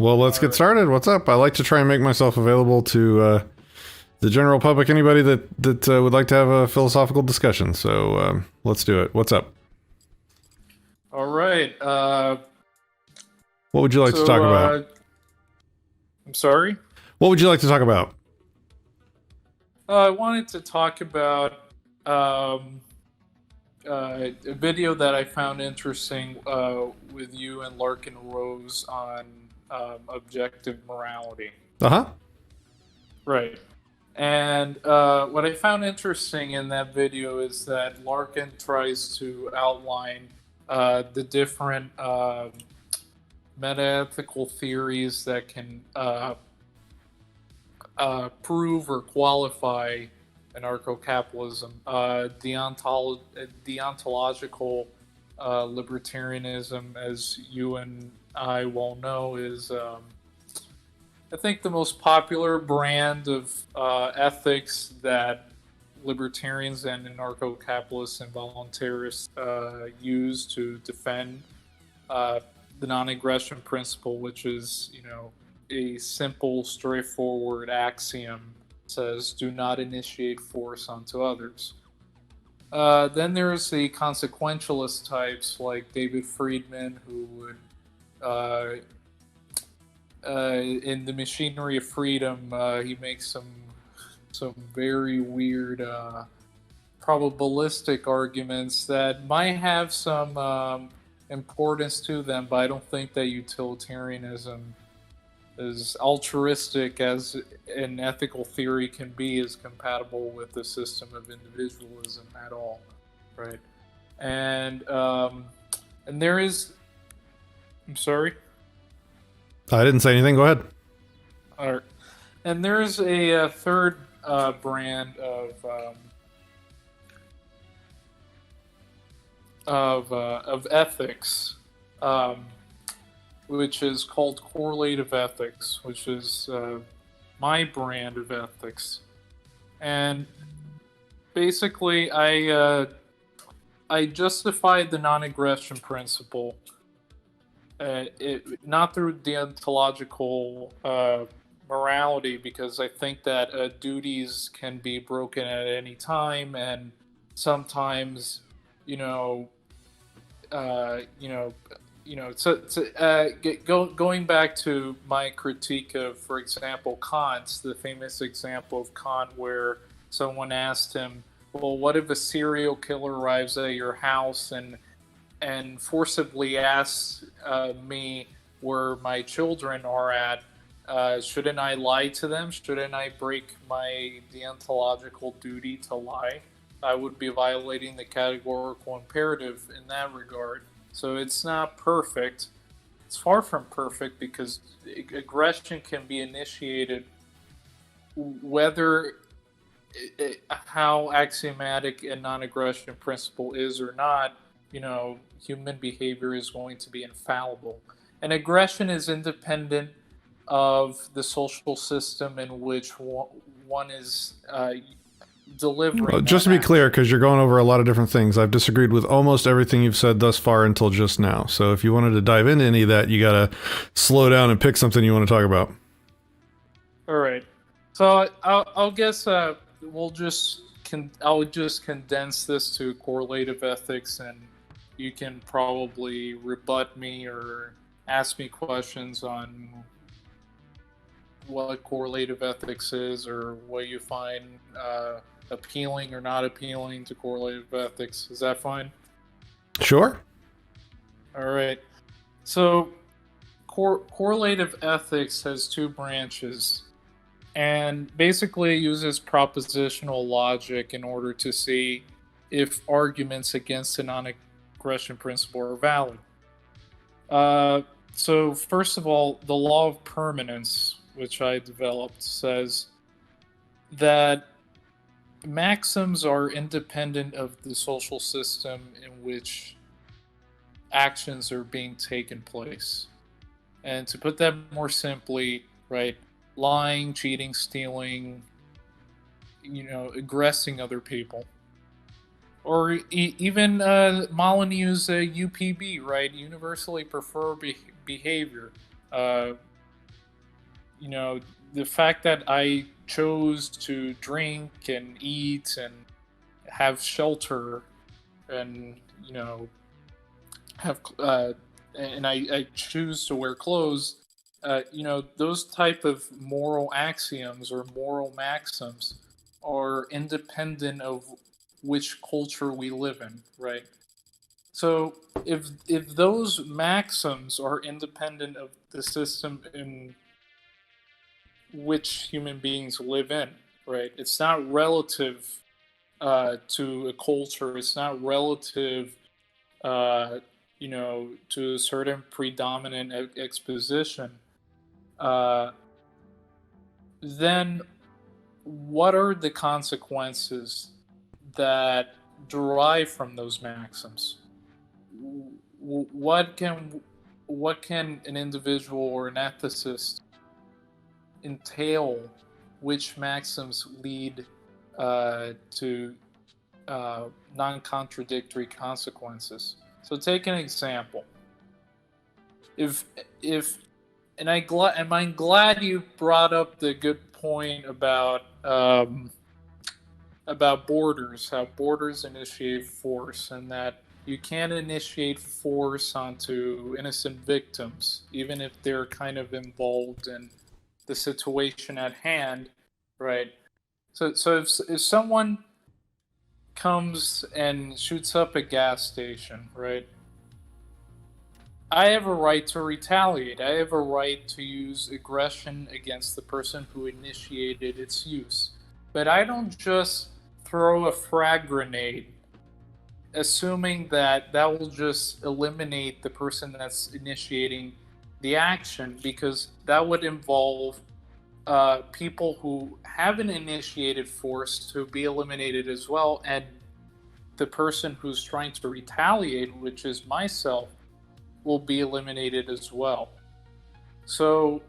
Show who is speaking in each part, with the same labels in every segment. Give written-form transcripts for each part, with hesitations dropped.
Speaker 1: Well, let's get started. What's up? I like to try and make myself available to the general public, anybody that would like to have a philosophical discussion. So let's do it. What's up?
Speaker 2: All right.
Speaker 1: What would you like to talk about?
Speaker 2: I'm sorry?
Speaker 1: What would you like to talk about?
Speaker 2: I wanted to talk about a video that I found interesting with you and Larkin Rose on objective morality.
Speaker 1: Uh-huh.
Speaker 2: Right. And what I found interesting in that video is that Larkin tries to outline the different metaethical theories that can prove or qualify anarcho-capitalism. Deontological libertarianism, as you and I well know, is I think the most popular brand of ethics that libertarians and anarcho-capitalists and voluntarists use to defend the non-aggression principle, which is, a simple, straightforward axiom, says do not initiate force onto others. Then there's the consequentialist types like David Friedman, who would, in The Machinery of Freedom, he makes some very weird probabilistic arguments that might have some importance to them, but I don't think that utilitarianism, as altruistic as an ethical theory can be, is compatible with the system of individualism at all, right? And there is, I'm sorry?
Speaker 1: I didn't say anything. Go ahead.
Speaker 2: All right. And there's a third brand of ethics, which is called correlative ethics, which is my brand of ethics. And basically, I justified the non-aggression principle, not through deontological morality, because I think that duties can be broken at any time, and sometimes, going back to my critique of, for example, Kant's, the famous example of Kant where someone asked him, well, what if a serial killer arrives at your house and forcibly asks me where my children are at? Shouldn't I lie to them? Shouldn't I break my deontological duty to lie? I would be violating the categorical imperative in that regard. So it's not perfect. It's far from perfect, because aggression can be initiated whether how axiomatic a non-aggression principle is or not. Human behavior is going to be infallible. And aggression is independent of the social system in which one is delivering.
Speaker 1: Just to be clear, because you're going over a lot of different things, I've disagreed with almost everything you've said thus far until just now. So if you wanted to dive into any of that, you got to slow down and pick something you want to talk about.
Speaker 2: All right. So I'll guess I'll just condense this to correlative ethics, and you can probably rebut me or ask me questions on what correlative ethics is, or what you find appealing or not appealing to correlative ethics. Is that fine?
Speaker 1: Sure.
Speaker 2: All right. So correlative ethics has two branches, and basically it uses propositional logic in order to see if arguments against the non-aggression principle are valid. So first of all, the law of permanence, which I developed, says that maxims are independent of the social system in which actions are being taken place. And to put that more simply, right, lying, cheating, stealing, aggressing other people, or even Molyneux's UPB, right, universally preferred behavior. you know, the fact that I chose to drink and eat and have shelter and, you know, have and I choose to wear clothes, you know, those type of moral axioms or moral maxims are independent of which culture we live in, right? So if those maxims are independent of the system in which human beings live in, right? It's not relative to a culture. It's not relative, uh, you know, to a certain predominant exposition. Uh, then what are the consequences that derive from those maxims? What can an individual or an ethicist entail? Which maxims lead to non-contradictory consequences? So take an example. If and I'm glad you brought up the good point about borders, how borders initiate force, and that you can't initiate force onto innocent victims, even if they're kind of involved in the situation at hand, right? So if someone comes and shoots up a gas station, right? I have a right to retaliate. I have a right to use aggression against the person who initiated its use. But I don't just throw a frag grenade assuming that that will just eliminate the person that's initiating the action, because that would involve people who haven't initiated force to be eliminated as well, and the person who's trying to retaliate, which is myself, will be eliminated as well. So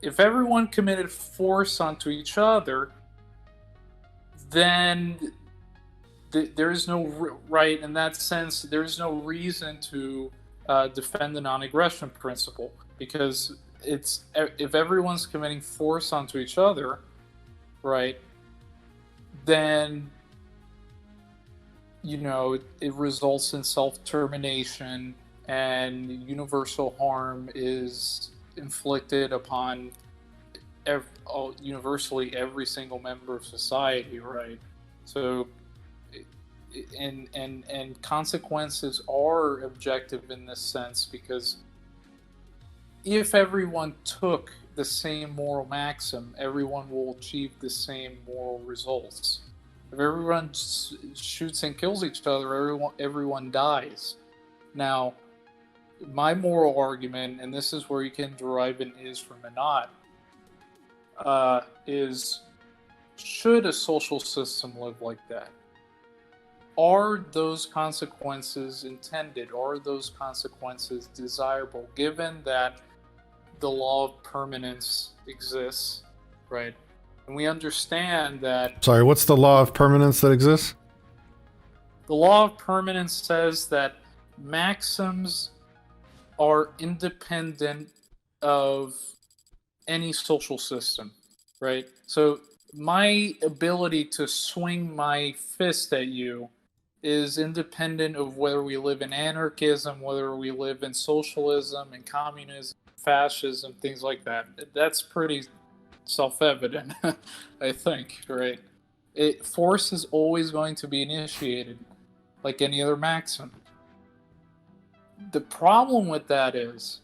Speaker 2: if everyone committed force onto each other, then there's no right in that sense. There's no reason to defend the non-aggression principle, because it's if everyone's committing force onto each other, right, then you know it results in self-termination, and universal harm is inflicted upon universally every single member of society, right? So and consequences are objective in this sense, because if everyone took the same moral maxim, everyone will achieve the same moral results. If everyone shoots and kills each other, everyone dies. Now, my moral argument, and this is where you can derive an is from a not, is should a social system live like that? Are those consequences intended? Are those consequences desirable, given that the law of permanence exists, right? And we understand that...
Speaker 1: Sorry, what's the law of permanence that exists?
Speaker 2: The law of permanence says that maxims are independent of any social system, right? So my ability to swing my fist at you is independent of whether we live in anarchism, whether we live in socialism and communism, fascism, things like that. That's pretty self-evident, I think, right? Force is always going to be initiated, like any other maxim. The problem with that is,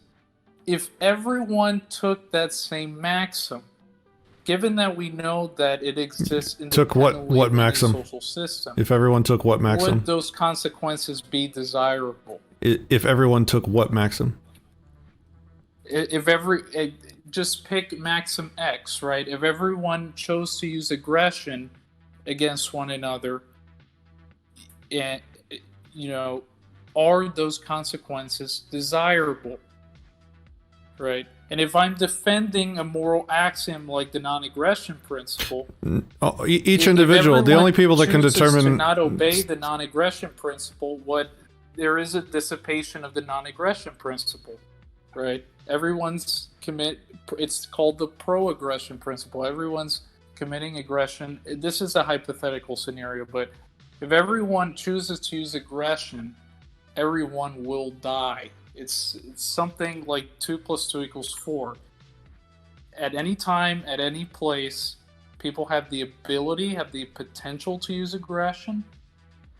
Speaker 2: if everyone took that same maxim, given that we know that it exists independently
Speaker 1: what maxim?
Speaker 2: In the social system,
Speaker 1: if everyone took what maxim?
Speaker 2: Would those consequences be desirable?
Speaker 1: If everyone took what maxim?
Speaker 2: Just pick maxim X, right? If everyone chose to use aggression against one another, and you know, are those consequences desirable, right? And if I'm defending a moral axiom like the non-aggression principle,
Speaker 1: each individual, the only people that can determine
Speaker 2: to not obey the non-aggression principle, there is a dissipation of the non-aggression principle, right? Everyone's it's called the pro-aggression principle. Everyone's committing aggression. This is a hypothetical scenario, but if everyone chooses to use aggression, everyone will die. It's something like 2 + 2 = 4. At any time, at any place, people have the ability, have the potential to use aggression.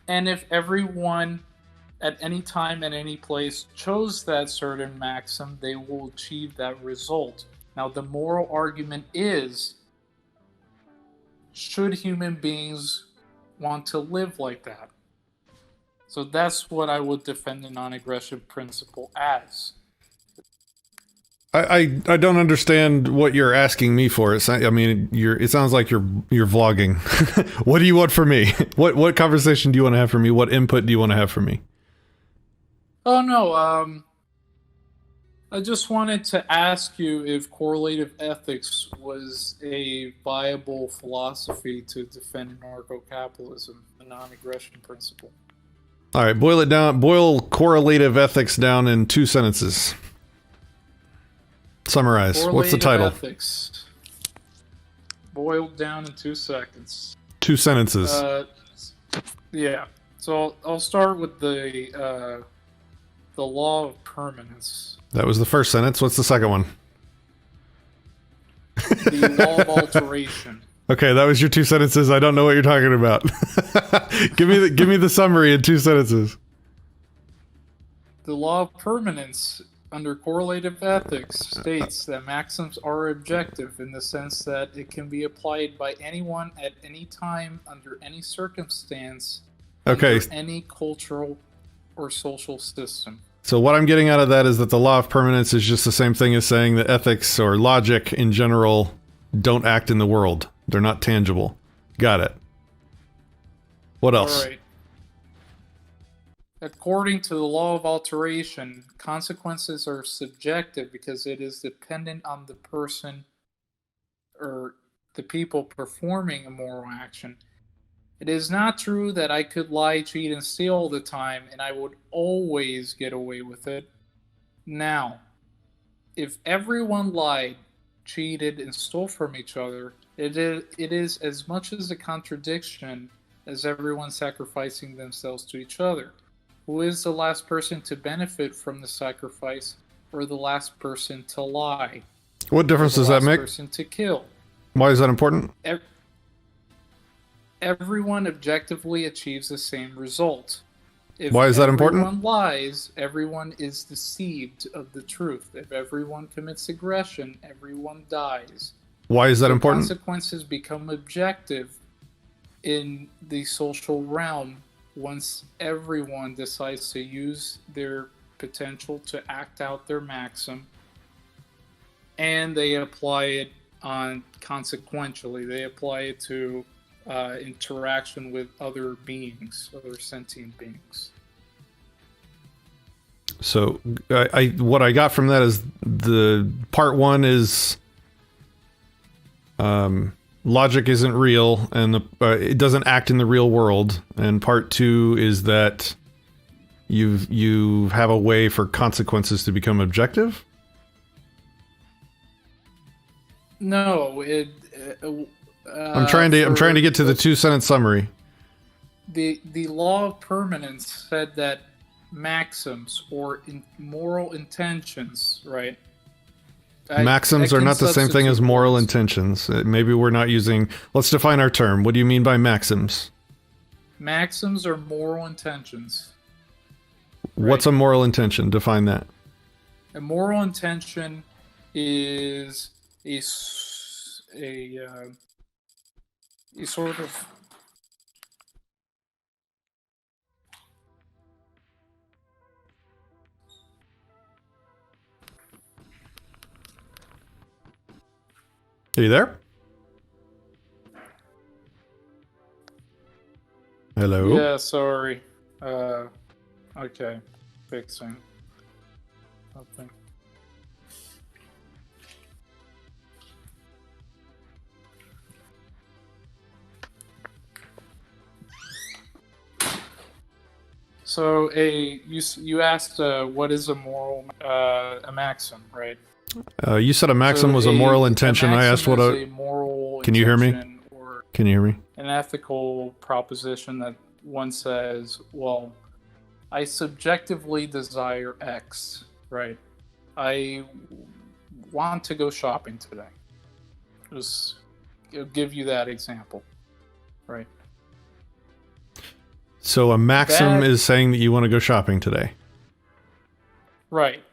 Speaker 2: And if everyone at any time, at any place, chose that certain maxim, they will achieve that result. Now, the moral argument is, should human beings want to live like that? So that's what I would defend the non-aggression principle as.
Speaker 1: I don't understand what you're asking me for. It sounds like you're vlogging. What do you want from me? What conversation do you want to have from me? What input do you want to have from me?
Speaker 2: Oh no, I just wanted to ask you if correlative ethics was a viable philosophy to defend anarcho-capitalism, the non-aggression principle.
Speaker 1: All right, boil it down. Boil correlative ethics down in 2 sentences. Summarize.
Speaker 2: Correlative
Speaker 1: What's the title?
Speaker 2: Ethics. Boiled down in 2 seconds.
Speaker 1: 2 sentences.
Speaker 2: Yeah. So I'll start with the law of permanence.
Speaker 1: That was the first sentence. What's the second one?
Speaker 2: The law of alteration.
Speaker 1: Okay, that was your 2 sentences. I don't know what you're talking about. give me the summary in 2 sentences.
Speaker 2: The law of permanence under correlative ethics states that maxims are objective in the sense that it can be applied by anyone at any time under any circumstance,
Speaker 1: okay,
Speaker 2: under any cultural or social system.
Speaker 1: So what I'm getting out of that is that the law of permanence is just the same thing as saying that ethics or logic in general don't act in the world. They're not tangible. Got it. What else?
Speaker 2: All right. According to the law of alteration, consequences are subjective because it is dependent on the person or the people performing a moral action. It is not true that I could lie, cheat, and steal all the time and I would always get away with it. Now, if everyone lied, cheated, and stole from each other, it is as much as a contradiction as everyone sacrificing themselves to each other. Who is the last person to benefit from the sacrifice, or the last person to lie?
Speaker 1: What difference does that make?
Speaker 2: The last person to kill.
Speaker 1: Why is that important?
Speaker 2: Everyone objectively achieves the same result. If
Speaker 1: Why is that important?
Speaker 2: If everyone lies, everyone is deceived of the truth. If everyone commits aggression, everyone dies.
Speaker 1: Why is that important?
Speaker 2: Consequences become objective in the social realm once everyone decides to use their potential to act out their maxim, and they apply it on consequentially. They apply it to interaction with other beings, other sentient beings.
Speaker 1: So what I got from that is the part 1 is logic isn't real and it doesn't act in the real world, and part 2 is that you have a way for consequences to become objective.
Speaker 2: No,
Speaker 1: I'm trying to get to the 2-sentence summary.
Speaker 2: The law of permanence said that maxims or moral intentions, right?
Speaker 1: Maxims are not the same thing as moral intentions. Maybe we're not using... Let's define our term. What do you mean by maxims?
Speaker 2: Maxims are moral intentions.
Speaker 1: What's a moral intention? Define that.
Speaker 2: A moral intention is a sort of...
Speaker 1: Are you there? Hello?
Speaker 2: Yeah, sorry. Okay. Fixing. Something. So you asked what is a moral a maxim, right?
Speaker 1: You said a maxim
Speaker 2: So
Speaker 1: was a moral intention. I asked what
Speaker 2: a moral
Speaker 1: Can you hear me?
Speaker 2: intention or
Speaker 1: Can you hear me?
Speaker 2: an ethical proposition that one says, well, I subjectively desire X, right? I want to go shopping today. Just I'll give you that example, right?
Speaker 1: So a maxim is saying that you want to go shopping today.
Speaker 2: Right.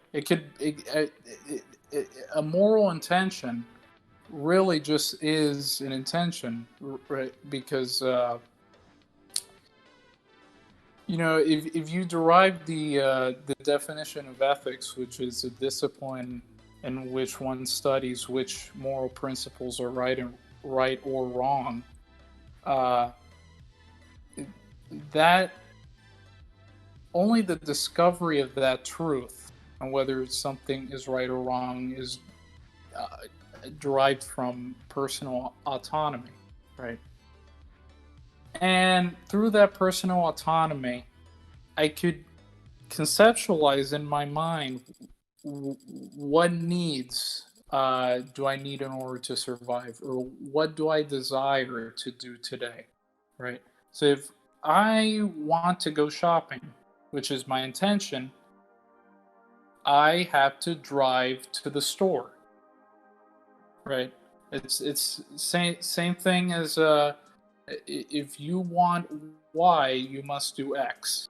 Speaker 2: A moral intention really just is an intention, right? Because if you derive the definition of ethics, which is a discipline in which one studies which moral principles are right or wrong, that only the discovery of that truth and whether something is right or wrong is derived from personal autonomy, right? And through that personal autonomy, I could conceptualize in my mind what needs do I need in order to survive, or what do I desire to do today, right? So if I want to go shopping, which is my intention, I have to drive to the store, right? It's same thing as if you want Y, you must do X.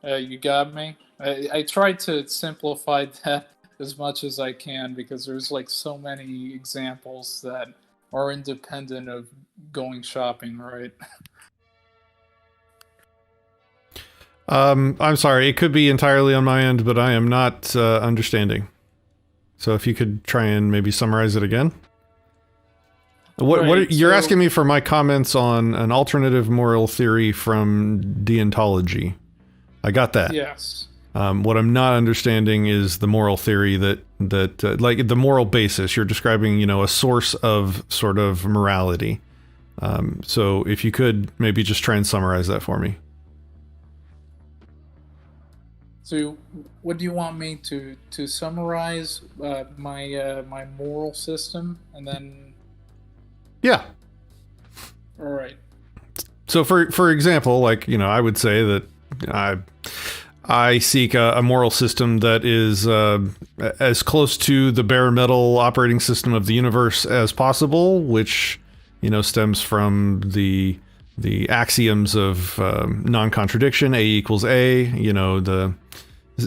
Speaker 2: You got me? I tried to simplify that as much as I can because there's like so many examples that are independent of going shopping, right?
Speaker 1: I'm sorry, it could be entirely on my end, but I am not understanding. So if you could try and maybe summarize it again. You're asking me for my comments on an alternative moral theory from deontology. I got that.
Speaker 2: Yes.
Speaker 1: What I'm not understanding is the moral theory that like the moral basis. You're describing, a source of sort of morality. So if you could maybe just try and summarize that for me.
Speaker 2: So, what do you want me to summarize my moral system, and then?
Speaker 1: Yeah.
Speaker 2: All right.
Speaker 1: So, for example, like I would say that I seek a moral system that is as close to the bare metal operating system of the universe as possible, which stems from the axioms of non-contradiction, A equals A.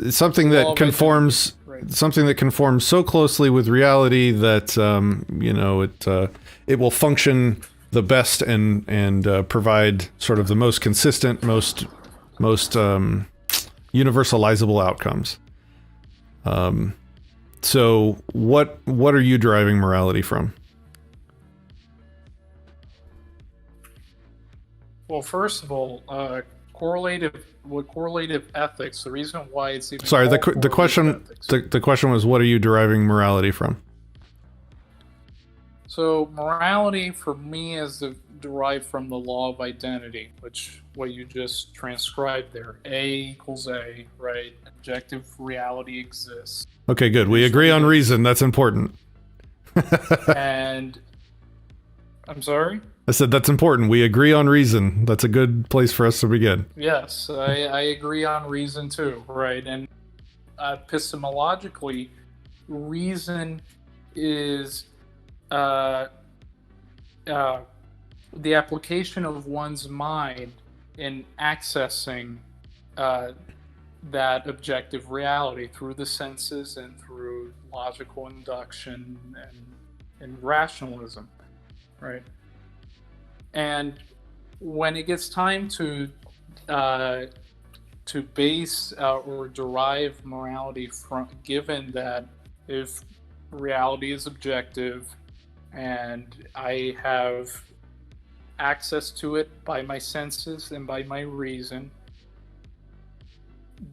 Speaker 1: Something that conforms so closely with reality that it will function the best and provide sort of the most consistent, most universalizable outcomes. So what are you deriving morality from?
Speaker 2: Well, first of all, correlative ethics. The reason why it's even
Speaker 1: sorry, the question
Speaker 2: ethics.
Speaker 1: the question was, what are you deriving morality from?
Speaker 2: So morality for me is derived from the law of identity, which what you just transcribed there. A equals A, right? Objective reality exists.
Speaker 1: Okay, good. We agree on reason. That's important.
Speaker 2: And I'm sorry?
Speaker 1: I said that's important. We agree on reason. That's a good place for us to begin.
Speaker 2: Yes, I agree on reason too, right? And epistemologically, reason is the application of one's mind in accessing that objective reality through the senses and through logical induction and rationalism, right? And when it gets time to base or derive morality from, given that if reality is objective and I have access to it by my senses and by my reason,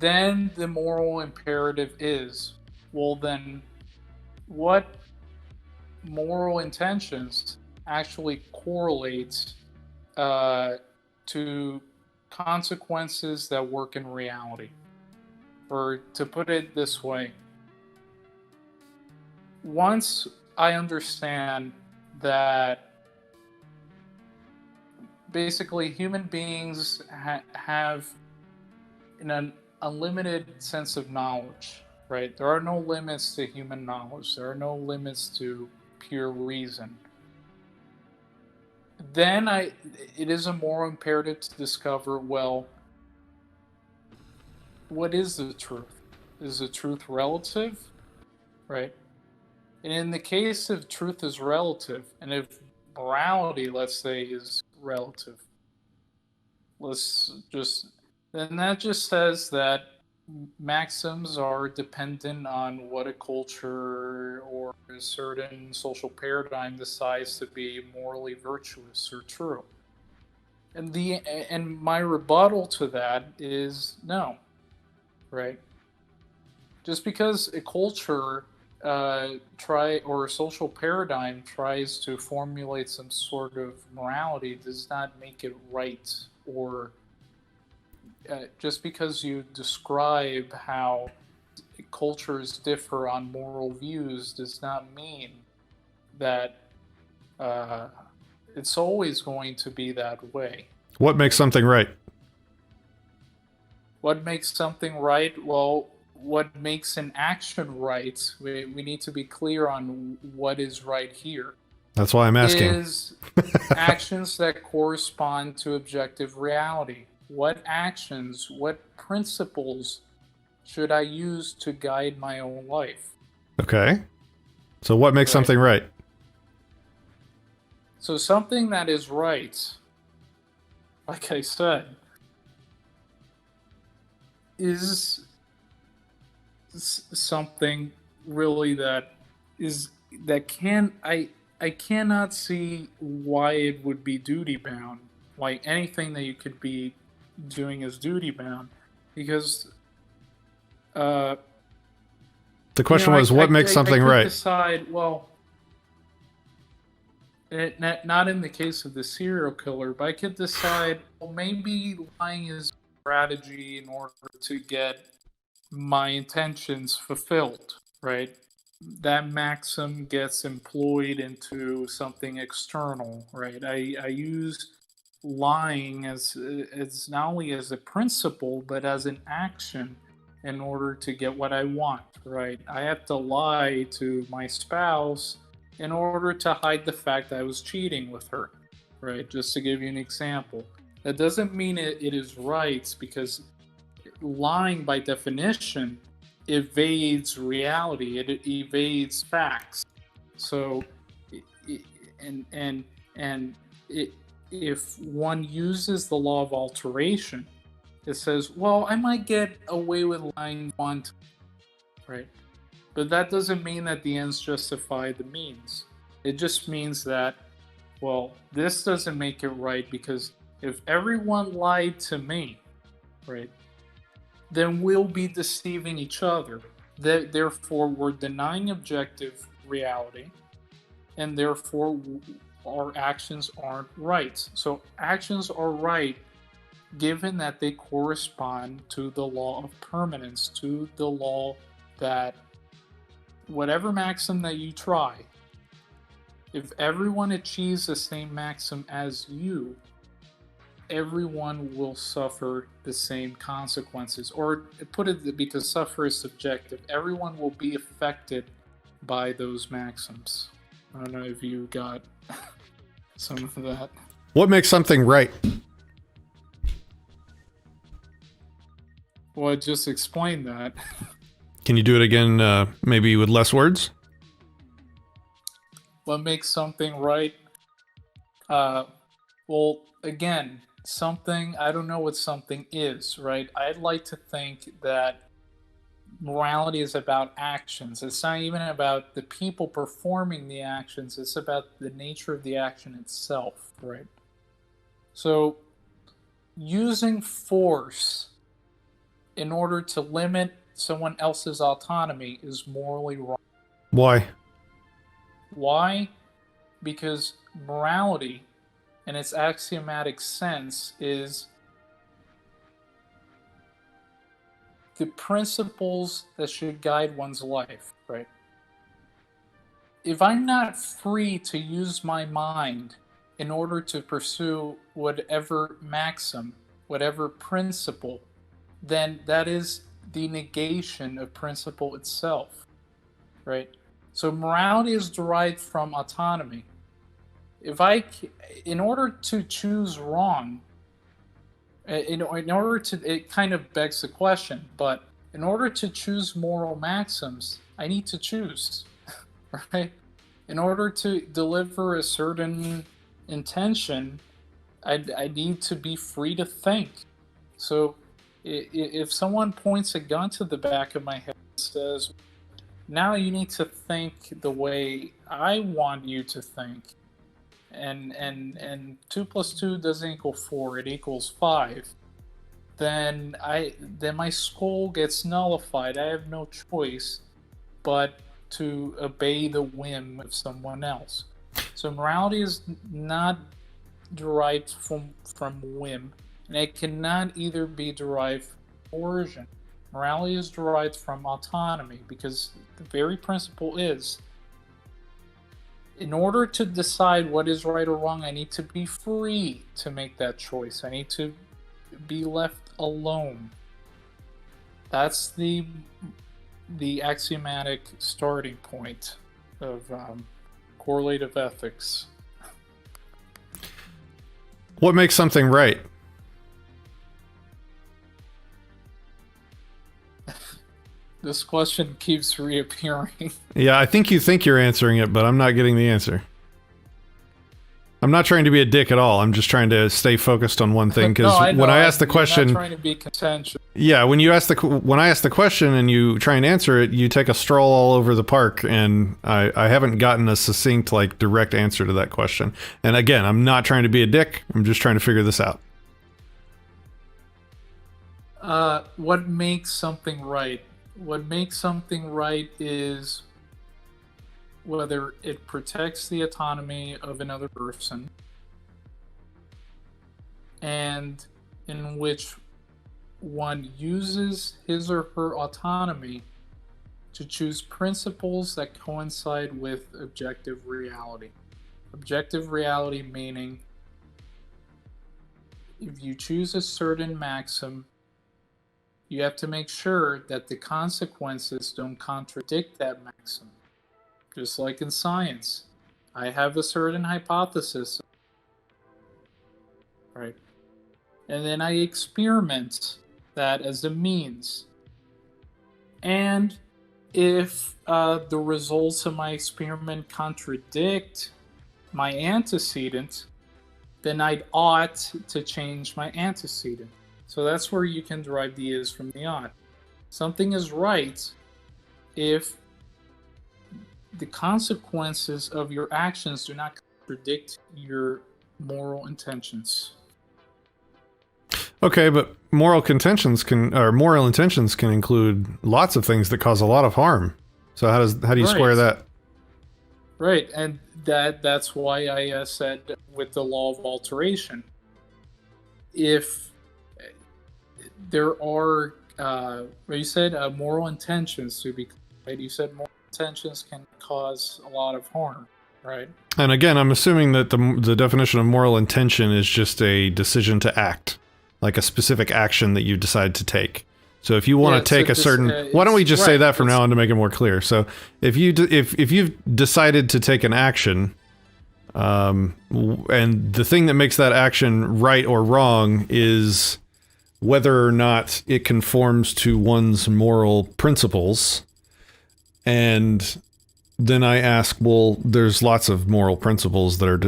Speaker 2: then the moral imperative is, well, then what moral intentions actually correlates to consequences that work in reality. Or to put it this way, once I understand that basically human beings have an unlimited sense of knowledge, right? There are no limits to human knowledge, there are no limits to pure reason. Then it is a moral imperative to discover, well, what is the truth? Is the truth relative? Right? And in the case of truth is relative, and if morality, let's say, is relative, then that just says that maxims are dependent on what a culture or a certain social paradigm decides to be morally virtuous or true. And my rebuttal to that is no, right? Just because a culture or a social paradigm tries to formulate some sort of morality does not make it right. Or just because you describe how cultures differ on moral views does not mean that it's always going to be that way.
Speaker 1: What makes something right?
Speaker 2: What makes something right? Well, what makes an action right? We need to be clear on what is right here.
Speaker 1: That's why I'm asking.
Speaker 2: Is actions that correspond to objective reality. What actions, what principles should I use to guide my own life?
Speaker 1: Okay. So what makes something right?
Speaker 2: So something that is right, like I said, is something really that I cannot see why it would be duty bound. Like anything that you could be doing is duty bound, because
Speaker 1: the question was, what makes something right?
Speaker 2: Decide, well, not in the case of the serial killer, but I could decide, well, maybe lying is a strategy in order to get my intentions fulfilled, right? That maxim gets employed into something external, right? I use lying as not only as a principle but as an action in order to get what I want, right? I have to lie to my spouse in order to hide the fact that I was cheating with her, right? Just to give you an example. That doesn't mean it is right, because lying by definition evades reality, it evades facts. So if one uses the law of alteration, it says, well, I might get away with lying once, right? But that doesn't mean that the ends justify the means. It just means that, well, this doesn't make it right, because if everyone lied to me, right, then we'll be deceiving each other. Therefore, we're denying objective reality, and therefore our actions aren't right. So actions are right given that they correspond to the law of permanence, to the law that whatever maxim that you try, if everyone achieves the same maxim as you, everyone will suffer the same consequences. Or put it, because suffer is subjective, everyone will be affected by those maxims. I don't know if you got some of that.
Speaker 1: What makes something right?
Speaker 2: Well, I just explained that.
Speaker 1: Can you do it again, maybe with less words?
Speaker 2: What makes something right? Well, again, something, I don't know what something is, right? I'd like to think that morality is about actions. It's not even about the people performing the actions, it's about the nature of the action itself, right? So, using force in order to limit someone else's autonomy is morally wrong.
Speaker 1: Why?
Speaker 2: Why? Because morality, in its axiomatic sense, is the principles that should guide one's life, right? If I'm not free to use my mind in order to pursue whatever maxim, whatever principle, then that is the negation of principle itself, right? So morality is derived from autonomy. In order to choose wrong, in order to, it kind of begs the question, but in order to choose moral maxims, I need to choose, right? In order to deliver a certain intention, I need to be free to think. So if someone points a gun to the back of my head and says, now you need to think the way I want you to think, and 2 plus 2 doesn't equal 4, it equals 5, then my skull gets nullified. I have no choice but to obey the whim of someone else. So morality is not derived from whim, and it cannot either be derived from coercion. Morality is derived from autonomy, because the very principle is, in order to decide what is right or wrong, I need to be free to make that choice. I need to be left alone. That's the axiomatic starting point of correlative ethics.
Speaker 1: What makes something right?
Speaker 2: This question keeps reappearing.
Speaker 1: Yeah, I think you're answering it, but I'm not getting the answer. I'm not trying to be a dick at all. I'm just trying to stay focused on one thing, because when I ask the question,
Speaker 2: you're not trying to be contentious.
Speaker 1: Yeah, when I ask the question and you try and answer it, you take a stroll all over the park, and I haven't gotten a succinct, like, direct answer to that question. And again, I'm not trying to be a dick. I'm just trying to figure this out.
Speaker 2: What makes something right? What makes something right is whether it protects the autonomy of another person, and in which one uses his or her autonomy to choose principles that coincide with objective reality. Objective reality meaning, if you choose a certain maxim, you have to make sure that the consequences don't contradict that maxim. Just like in science, I have a certain hypothesis, right? And then I experiment that as a means. And if the results of my experiment contradict my antecedent, then I ought to change my antecedent. So that's where you can derive the is from the ought. Something is right if the consequences of your actions do not contradict your moral intentions.
Speaker 1: Okay, but moral intentions can include lots of things that cause a lot of harm. So how do you square that?
Speaker 2: Right, and that's why I said with the law of alteration, if there are, you said moral intentions to be, right? You said moral intentions can cause a lot of harm, right?
Speaker 1: And again, I'm assuming that the definition of moral intention is just a decision to act, like a specific action that you decide to take. So if you want to take a certain, why don't we just say that from now on to make it more clear? So if you've decided to take an action, and the thing that makes that action right or wrong is whether or not it conforms to one's moral principles, and then I ask, well, there's lots of moral principles that are,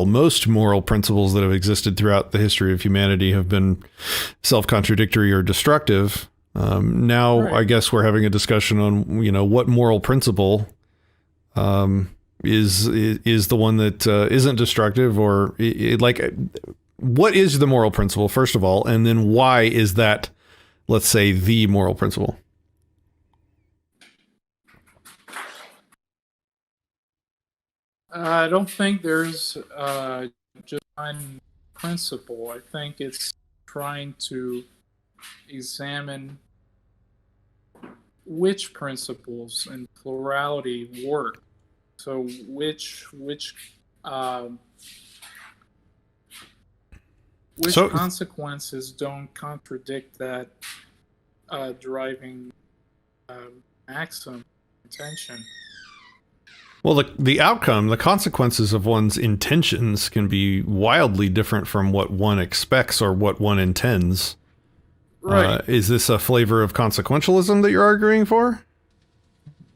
Speaker 1: most moral principles that have existed throughout the history of humanity have been self-contradictory or destructive. Now, right. I guess we're having a discussion on, what moral principle is the one that isn't destructive, or what is the moral principle, first of all, and then why is that, let's say, the moral principle?
Speaker 2: I don't think there's just one principle. I think it's trying to examine which principles and plurality work. So um, which consequences don't contradict that driving maxim intention?
Speaker 1: Well, the outcome, the consequences of one's intentions can be wildly different from what one expects or what one intends.
Speaker 2: Right.
Speaker 1: Is this a flavor of consequentialism that you're arguing for?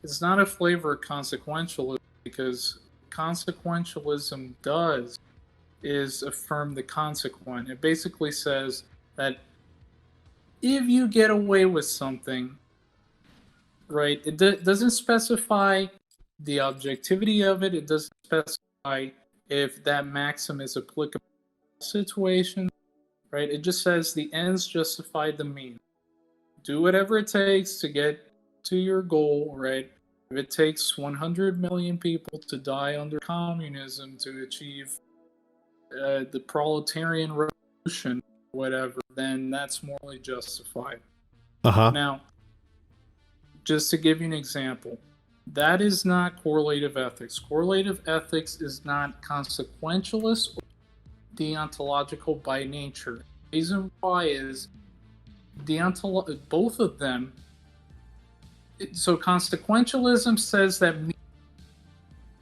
Speaker 2: It's not a flavor of consequentialism, because consequentialism does is affirm the consequent. It basically says that if you get away with something, right, it doesn't specify the objectivity of it. It doesn't specify if that maxim is applicable to the situation, right? It just says the ends justify the means. Do whatever it takes to get to your goal, right? If it takes 100 million people to die under communism to achieve the proletarian revolution, whatever, then that's morally justified. Now, just to give you an example, that is not correlative ethics. Correlative ethics is not consequentialist or deontological by nature. The reason why is both of them. So consequentialism says that,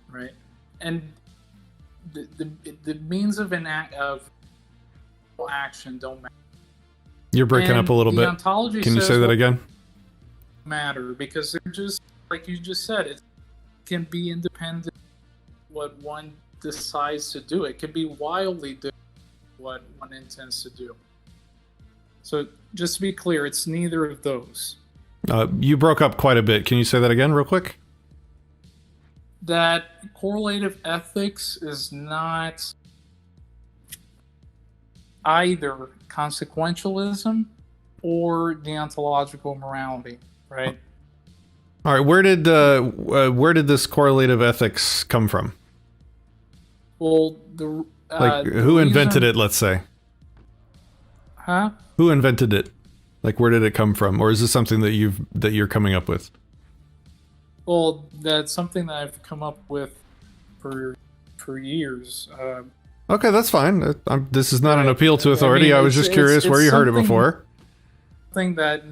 Speaker 2: right, and the means of action don't matter.
Speaker 1: You're breaking up a little bit. Can you say that again?
Speaker 2: Matter, because they're just like you just said. It can be independent. What one decides to do, it can be wildly different what one intends to do. So just to be clear, it's neither of those.
Speaker 1: You broke up quite a bit. Can you say that again real quick?
Speaker 2: That correlative ethics is not either consequentialism or deontological morality, right?
Speaker 1: All right. Where did this correlative ethics come from?
Speaker 2: Well,
Speaker 1: who invented it? Let's say.
Speaker 2: Huh?
Speaker 1: Who invented it? Like, where did it come from, or is this something that you're coming up with?
Speaker 2: Well, that's something that I've come up with for years.
Speaker 1: Okay, that's fine. This is not an appeal to authority. I was just curious where you heard it before.
Speaker 2: Something that,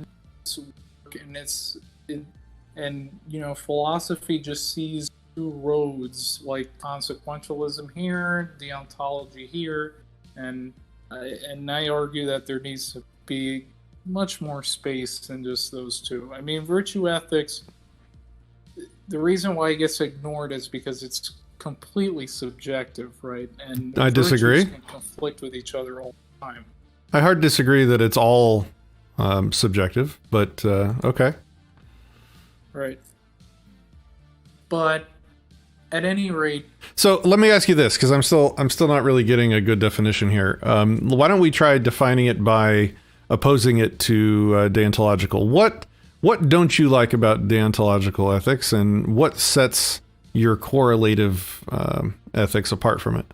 Speaker 2: and philosophy just sees two roads, like consequentialism here, deontology here, and I argue that there needs to be much more space than just those two. I mean, virtue ethics, the reason why it gets ignored is because it's completely subjective, right? And
Speaker 1: I disagree.
Speaker 2: Can conflict with each other all the time.
Speaker 1: I hard disagree that it's all subjective, but okay.
Speaker 2: Right. But at any rate,
Speaker 1: so let me ask you this, because I'm still not really getting a good definition here. Why don't we try defining it by opposing it to deontological? What don't you like about deontological ethics, and what sets your correlative ethics apart from it?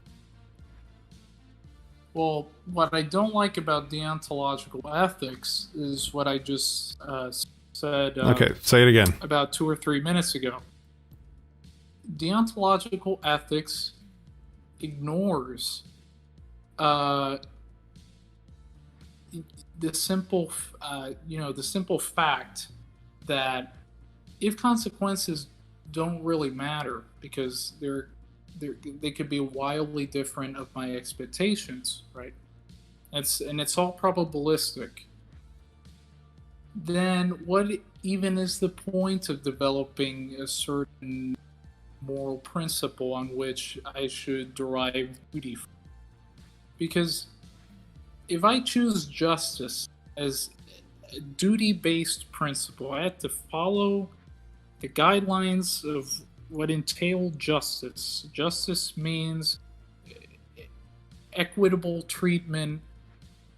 Speaker 2: Well, what I don't like about deontological ethics is what I just said.
Speaker 1: Okay, say it again.
Speaker 2: About 2 or 3 minutes ago. Deontological ethics ignores the simple fact that if consequences don't really matter, because they could be wildly different of my expectations, right? It's all probabilistic. Then what even is the point of developing a certain moral principle on which I should derive duty from? Because if I choose justice as a duty-based principle, I have to follow the guidelines of what entail justice. Justice means equitable treatment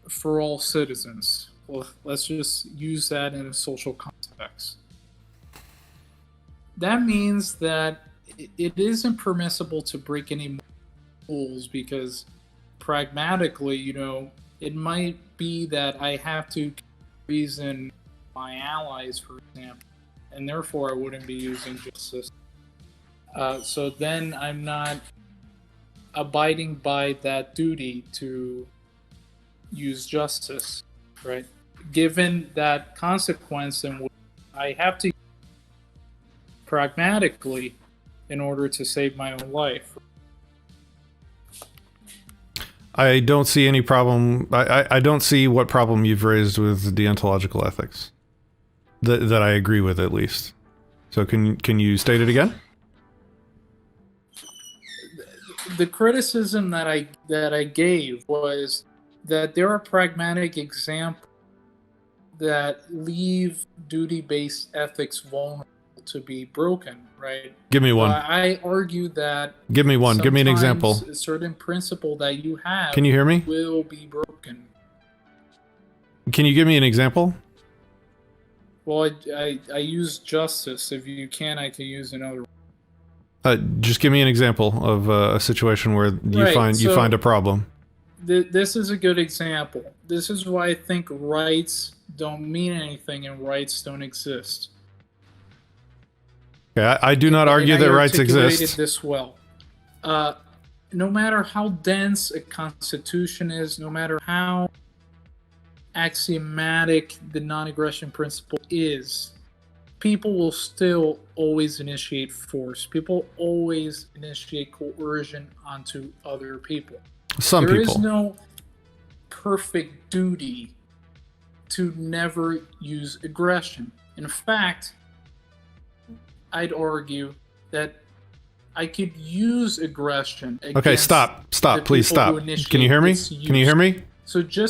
Speaker 2: for all citizens. Well, let's just use that in a social context. That means that it isn't permissible to break any rules, because pragmatically, it might be that I have to reason my allies, for example, and therefore I wouldn't be using justice. So then I'm not abiding by that duty to use justice, right? Given that consequence in which I have to pragmatically in order to save my own life.
Speaker 1: I don't see any problem. I don't see what problem you've raised with deontological ethics that I agree with, at least. So can you state it again?
Speaker 2: The criticism that I gave was that there are pragmatic examples that leave duty-based ethics vulnerable to be broken, right?
Speaker 1: Give me one.
Speaker 2: I argue that.
Speaker 1: Give me one. Give me an example.
Speaker 2: A certain principle that you have.
Speaker 1: Can you hear me?
Speaker 2: Will be broken.
Speaker 1: Can you give me an example?
Speaker 2: Well, I use justice. If you can, I can use another.
Speaker 1: Just give me an example of a situation where you find a problem.
Speaker 2: This is a good example. This is why I think rights don't mean anything and rights don't exist.
Speaker 1: Okay, I do not argue that rights exist.
Speaker 2: This well. No matter how dense a constitution is, no matter how axiomatic the non-aggression principle is, people will still always initiate force. People always initiate coercion onto other people. There is no perfect duty to never use aggression. In fact, I'd argue that I could use aggression against.
Speaker 1: Okay, stop, please stop. Can you hear me? Can you hear me?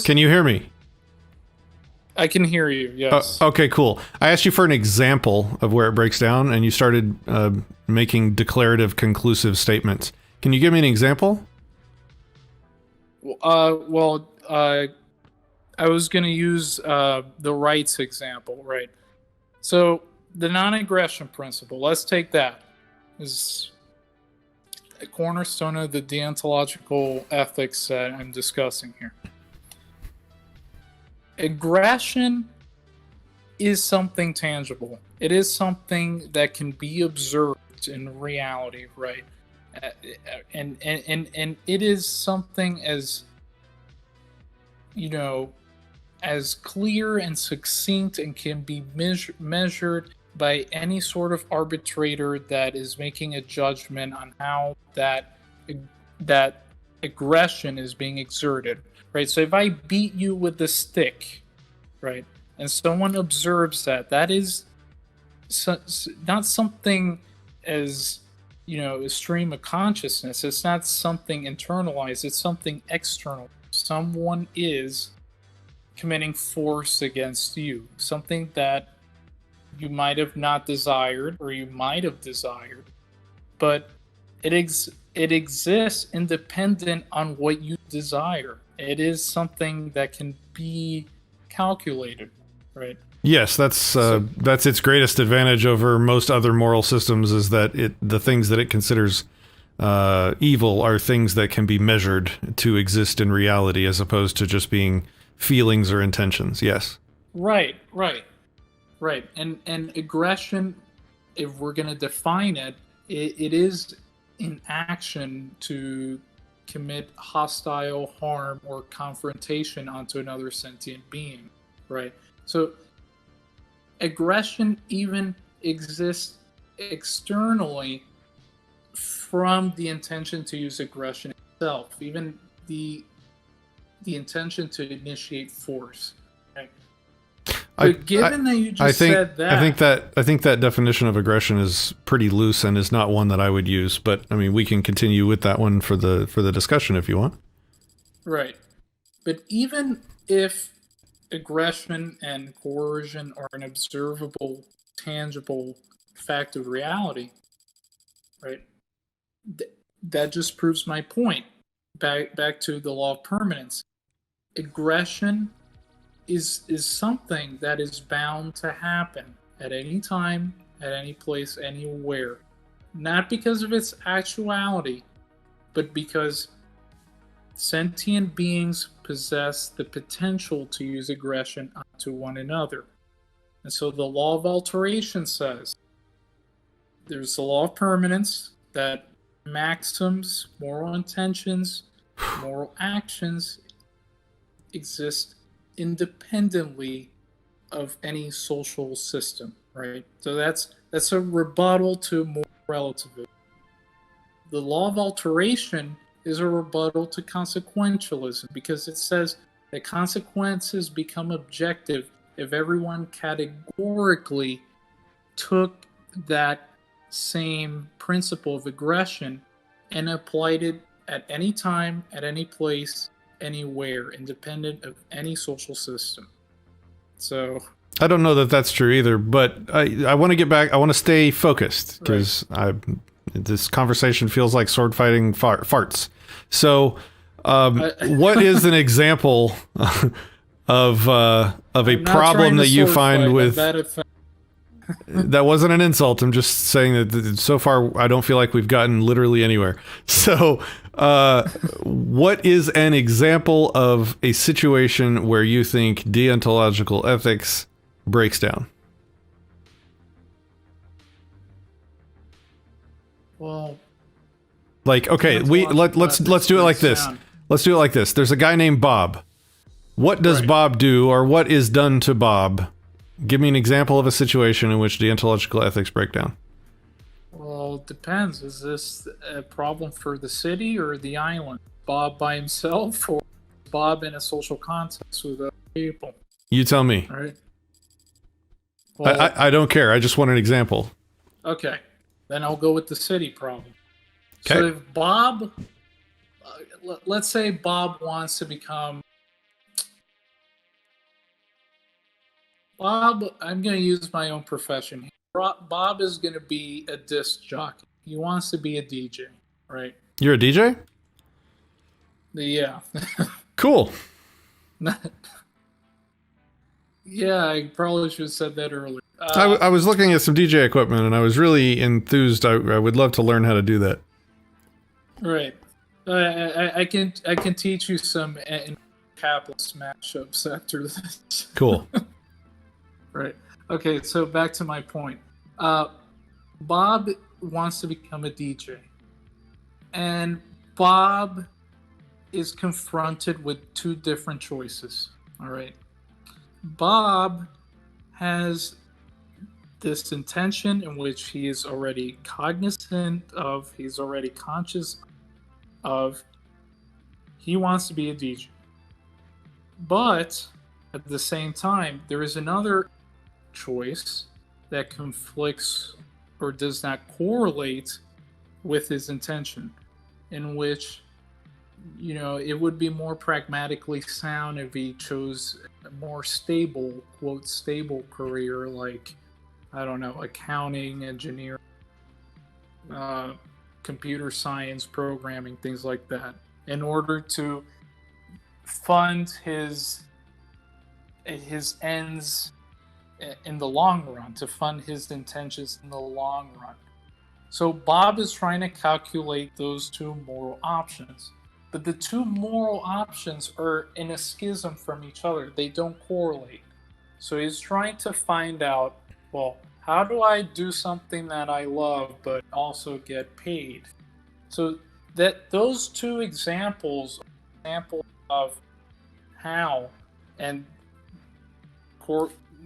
Speaker 1: Can you hear me?
Speaker 2: I can hear you, yes.
Speaker 1: Okay, cool. I asked you for an example of where it breaks down, and you started making declarative, conclusive statements. Can you give me an example?
Speaker 2: I was going to use the rights example, right? So the non-aggression principle, let's take that, is a cornerstone of the deontological ethics that I'm discussing here. Aggression is something tangible. It is something that can be observed in reality, right? And it is something as, as clear and succinct and can be measured by any sort of arbitrator that is making a judgment on how that aggression is being exerted. Right, so if I beat you with a stick, right, and someone observes that is not something as, a stream of consciousness. It's not something internalized. It's something external. Someone is committing force against you, something that you might have not desired or you might have desired, but it exists independent on what you desire. It is something that can be calculated, right?
Speaker 1: Yes, that's its greatest advantage over most other moral systems, is that the things that it considers evil are things that can be measured to exist in reality, as opposed to just being feelings or intentions. Yes. Right.
Speaker 2: And aggression, if we're going to define it, it is in action to commit hostile harm or confrontation onto another sentient being, right? So aggression even exists externally from the intention to use aggression itself, even the intention to initiate force. Right? But given that you just said that,
Speaker 1: I think that definition of aggression is pretty loose and is not one that I would use. But I mean, we can continue with that one for the discussion if you want.
Speaker 2: Right. But even if aggression and coercion are an observable, tangible fact of reality, right? That just proves my point. Back to the law of permanence. Aggression is something that is bound to happen at any time, at any place, anywhere. Not because of its actuality, but because sentient beings possess the potential to use aggression onto one another. And so the law of alteration says there's the law of permanence, that maxims, moral intentions, moral actions exist independently of any social system, right? So that's a rebuttal to moral relativism. The law of alteration is a rebuttal to consequentialism because it says that consequences become objective if everyone categorically took that same principle of aggression and applied it at any time, at any place, anywhere, independent of any social system. So
Speaker 1: I don't know that that's true either, but I want to get back. I want to stay focused because this conversation feels like sword fighting farts. So, what is an example of a problem that you find with? That wasn't an insult. I'm just saying that so far I don't feel like we've gotten literally anywhere. So, what is an example of a situation where you think deontological ethics breaks down?
Speaker 2: Well,
Speaker 1: like, okay, let's do it like this. Let's do it like this. There's a guy named Bob. What does Bob do, or what is done to Bob? Give me an example of a situation in which deontological ethics break down.
Speaker 2: Well, it depends. Is this a problem for the city or the island? Bob by himself, or Bob in a social context with other people?
Speaker 1: You tell me.
Speaker 2: All right. Well,
Speaker 1: I don't care. I just want an example.
Speaker 2: Okay. Then I'll go with the city problem.
Speaker 1: Okay.
Speaker 2: So if Bob, let's say Bob wants to become Bob, I'm going to use my own profession. Bob is going to be a disc jockey. He wants to be a DJ, right?
Speaker 1: You're a DJ?
Speaker 2: Yeah.
Speaker 1: Cool.
Speaker 2: Yeah, I probably should have said that earlier.
Speaker 1: I was looking at some DJ equipment and I was really enthused. I would love to learn how to do that.
Speaker 2: Right. I can teach you some capitalist matchups after this.
Speaker 1: Cool.
Speaker 2: Right. Okay, so back to my point. Bob wants to become a DJ. And Bob is confronted with two different choices. All right. Bob has this intention in which he is already cognizant of, he's already conscious of. He wants to be a DJ. But at the same time, there is another choice that conflicts or does not correlate with his intention, in which, you know, it would be more pragmatically sound if he chose a more stable, quote, stable career, like, I don't know, accounting, engineering, computer science, programming, things like that, in order to fund his ends in the long run, to fund his intentions in the long run. So Bob is trying to calculate those two moral options. But the two moral options are in a schism from each other. They don't correlate. So he's trying to find out, well, how do I do something that I love but also get paid? So that those two examples of how, and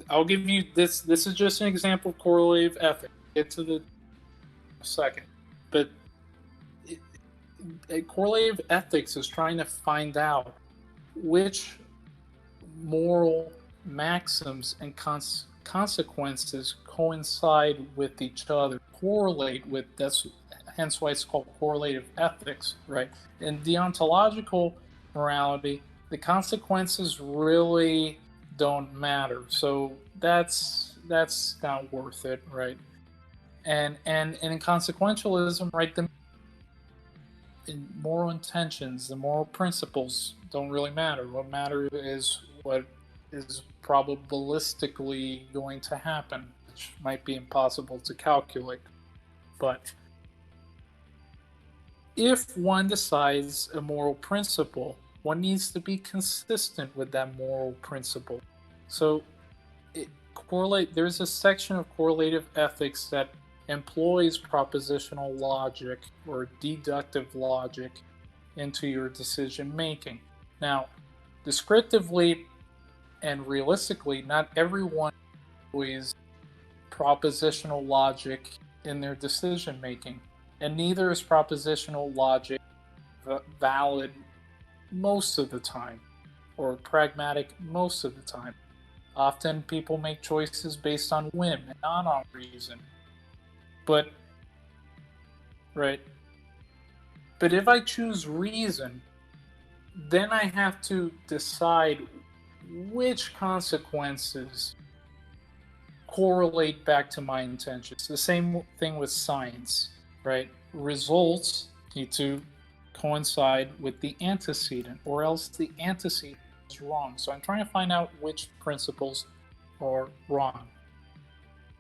Speaker 2: I'll give you this. This is just an example of correlative ethics. Get to the second, but correlative ethics is trying to find out which moral maxims and consequences coincide with each other, correlate with. That's hence why it's called correlative ethics, right? In deontological morality, the consequences really don't matter, so that's not worth it, right? And in consequentialism, right, the moral intentions, the moral principles don't really matter. What matters is what is probabilistically going to happen, which might be impossible to calculate. But if one decides a moral principle, one needs to be consistent with that moral principle. So there's a section of correlative ethics that employs propositional logic or deductive logic into your decision making. Now, descriptively and realistically, not everyone employs propositional logic in their decision making, and neither is propositional logic valid most of the time or pragmatic most of the time. Often people make choices based on whim and not on reason. But if I choose reason, then I have to decide which consequences correlate back to my intentions. The same thing with science, right? Results need to coincide with the antecedent, or else the antecedent is wrong. So I'm trying to find out which principles are wrong.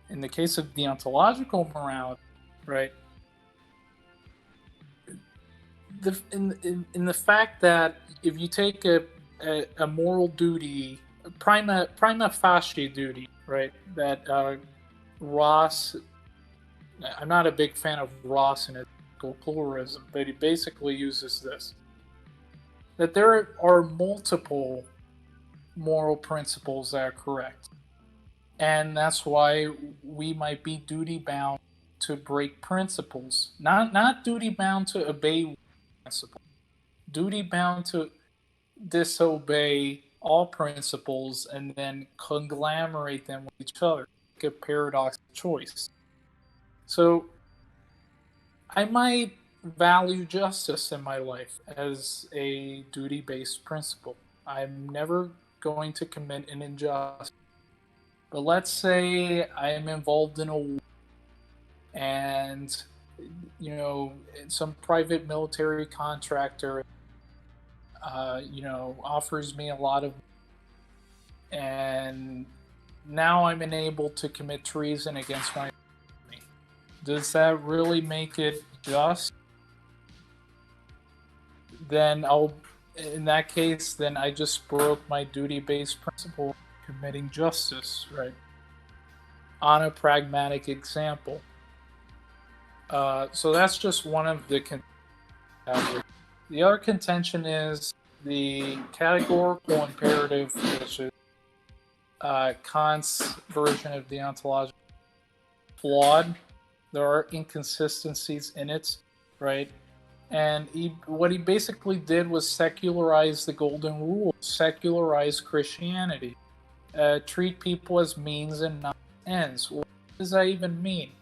Speaker 2: In the case of deontological morality, right? In the fact that if you take a moral duty, prima facie duty, right? That Ross, I'm not a big fan of Ross and ethical pluralism, but he basically uses this: that there are multiple moral principles that are correct, and that's why we might be duty bound to break principles, not duty bound to obey principles, duty bound to disobey all principles and then conglomerate them with each other, like a paradox of choice. So I might value justice in my life as a duty-based principle. I'm never going to commit an injustice. But let's say I'm involved in a war and, you know, some private military contractor, offers me a lot of, and now I'm enabled to commit treason against my enemy. Does that really make it just? Then in that case, then I just broke my duty-based principle of committing justice, right? On a pragmatic example. So that's just one of the the other contention is the categorical imperative, which is Kant's version of deontology, flawed. There are inconsistencies in it, right? And what he basically did was secularize the golden rule, secularize Christianity, treat people as means and not ends. What does that even mean?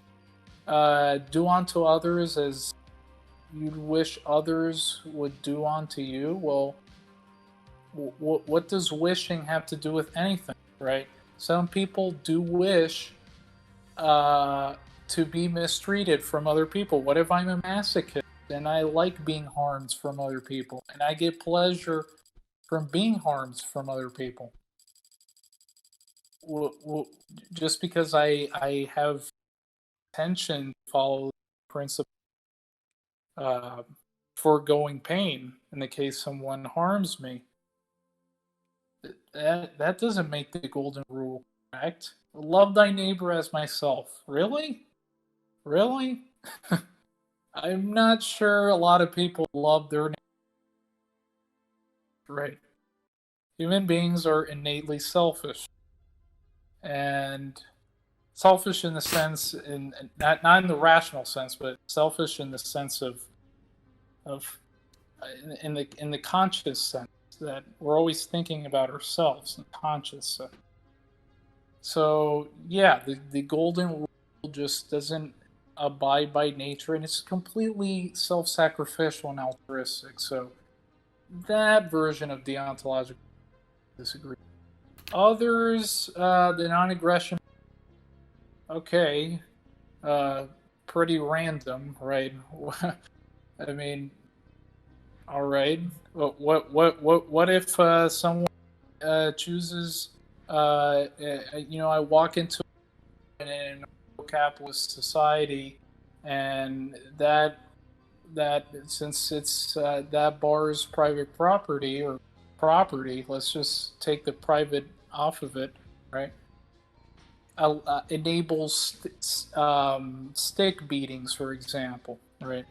Speaker 2: Do unto others as you'd wish others would do unto you. Well, what does wishing have to do with anything, right? Some people do wish to be mistreated from other people. What if I'm a masochist and I like being harmed from other people, and I get pleasure from being harmed from other people? Just because I have intention to follow the principle, foregoing pain in the case someone harms me, that doesn't make the golden rule correct. Love thy neighbor as myself. Really? I'm not sure a lot of people love their neighbor. Right. Human beings are innately selfish. And selfish in the sense, not in the rational sense, but selfish in the sense of in the conscious sense, that we're always thinking about ourselves in conscious sense. So yeah, the golden rule just doesn't abide by nature, and it's completely self-sacrificial and altruistic. So that version of deontological disagree. Others, the non-aggression, okay, pretty random, right? I mean, all right. What if someone chooses? I walk into an capitalist society, and that since it's that bars private property or property, let's just take the private off of it, right? enables stick beatings, for example, right?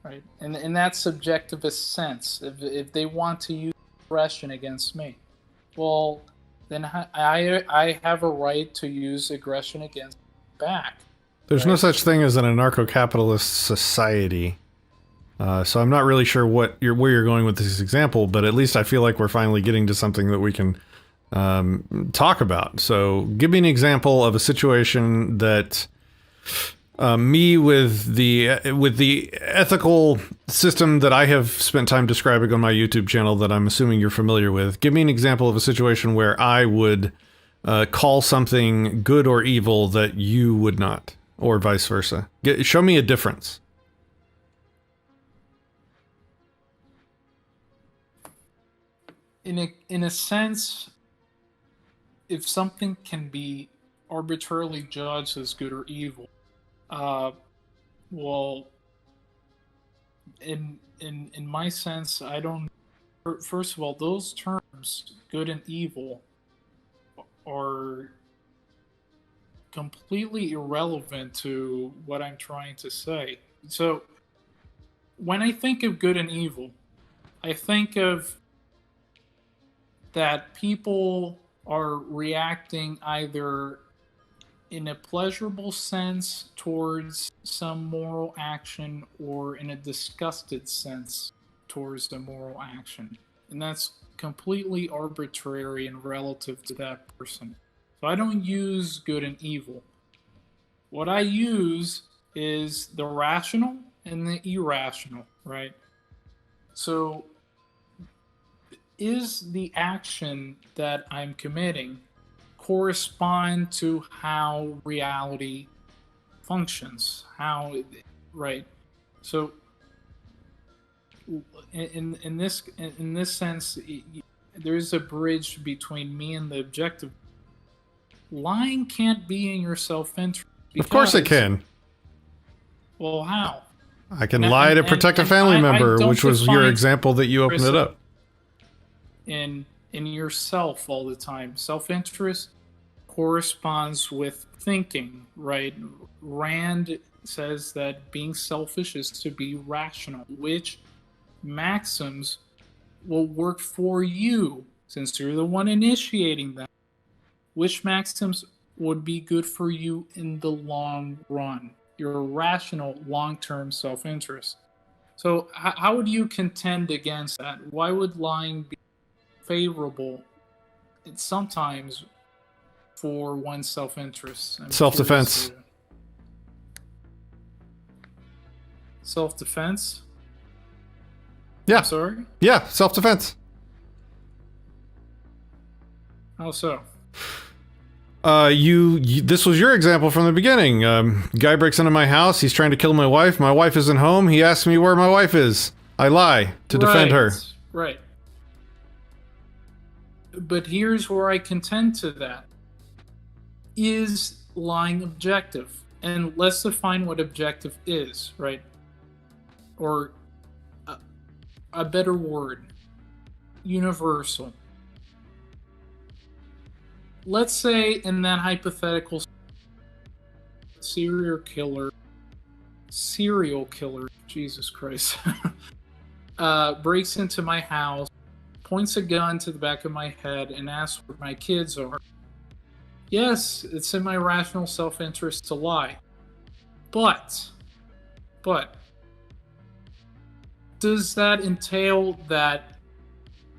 Speaker 2: Right, and in that subjectivist sense, if they want to use aggression against me, well, then I have a right to use aggression against back.
Speaker 1: There's
Speaker 2: right?
Speaker 1: no such thing as an anarcho-capitalist society. So I'm not really sure where you're going with this example, but at least I feel like we're finally getting to something that we can talk about. So give me an example of a situation that me with the ethical system that I have spent time describing on my YouTube channel that I'm assuming you're familiar with. Give me an example of a situation where I would call something good or evil that you would not, or vice versa. Show me a difference.
Speaker 2: In a sense, if something can be arbitrarily judged as good or evil, well, in my sense, I don't. First of all, those terms, good and evil, are completely irrelevant to what I'm trying to say. So, when I think of good and evil, I think of that people are reacting either in a pleasurable sense towards some moral action or in a disgusted sense towards the moral action. And that's completely arbitrary and relative to that person. So I don't use good and evil. What I use is the rational and the irrational, right? So is the action that I'm committing correspond to how reality functions? Right? So, in this sense, there's a bridge between me and the objective. Lying can't be in your self-interest.
Speaker 1: Of course it can.
Speaker 2: Well, how?
Speaker 1: I can lie to protect a family member, which was your example that you opened it up.
Speaker 2: In yourself all the time. Self-interest corresponds with thinking, right? Rand says that being selfish is to be rational, which maxims will work for you since you're the one initiating them. Which maxims would be good for you in the long run? Your rational long-term self-interest. So how would you contend against that? Why would lying be favorable sometimes for one's self-interest?
Speaker 1: Self-defense.
Speaker 2: Self-defense?
Speaker 1: Yeah.
Speaker 2: I'm sorry?
Speaker 1: Yeah, self-defense.
Speaker 2: How so?
Speaker 1: This was your example from the beginning. Guy breaks into my house. He's trying to kill my wife. My wife isn't home. He asks me where my wife is. I lie to defend her.
Speaker 2: Right. But here's where I contend to that. Is lying objective? And let's define what objective is, right? Or a better word, universal. Let's say in that hypothetical serial killer, Jesus Christ, breaks into my house, points a gun to the back of my head, and asks where my kids are. Yes, it's in my rational self-interest to lie. But, does that entail that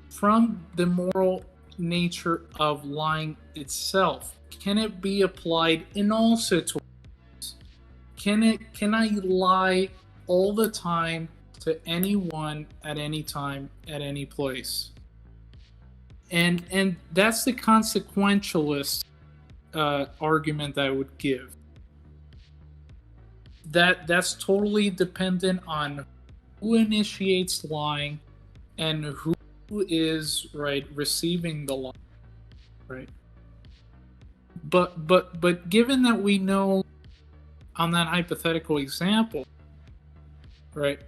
Speaker 2: from the moral nature of lying itself, can it be applied in all situations? Can I lie all the time to anyone at any time at any place? And that's the consequentialist argument that I would give. That's totally dependent on who initiates lying and who is receiving the lie, right? But given that we know on that hypothetical example, right,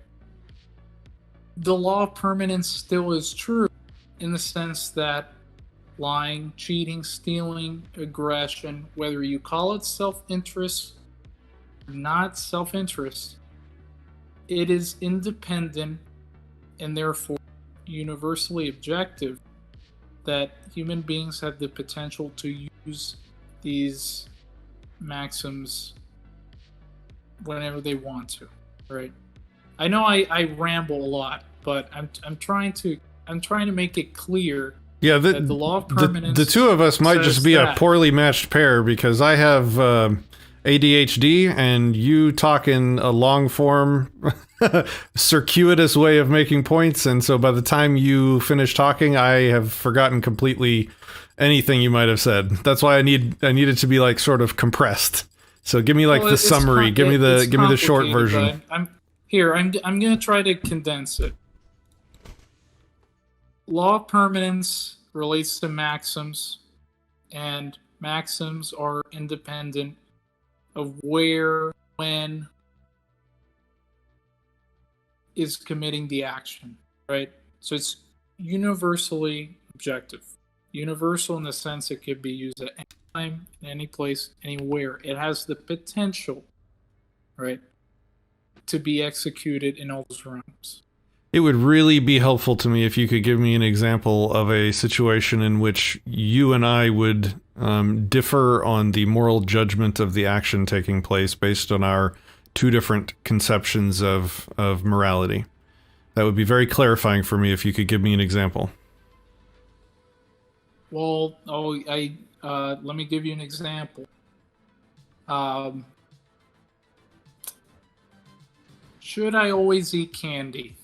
Speaker 2: the law of permanence still is true in the sense that lying, cheating, stealing, aggression, whether you call it self-interest or not self-interest, it is independent and therefore universally objective that human beings have the potential to use these maxims whenever they want to, right? I know I ramble a lot, but I'm trying to make it clear.
Speaker 1: Yeah,
Speaker 2: that the law of permanence
Speaker 1: the two of us might just be a
Speaker 2: that.
Speaker 1: poorly matched pair, because I have ADHD and you talk in a long form, circuitous way of making points, and so by the time you finish talking, I have forgotten completely anything you might have said. That's why I need it to be like sort of compressed. So give me like the summary. Give me the short version.
Speaker 2: I'm going to try to condense it. Law of permanence relates to maxims, and maxims are independent of where, when is committing the action, right? So it's universally objective. Universal in the sense it could be used at any time, any place, anywhere. It has the potential, right, to be executed in all those realms.
Speaker 1: It would really be helpful to me if you could give me an example of a situation in which you and I would differ on the moral judgment of the action taking place based on our two different conceptions of morality. That would be very clarifying for me if you could give me an example.
Speaker 2: Well, let me give you an example. Should I always eat candy?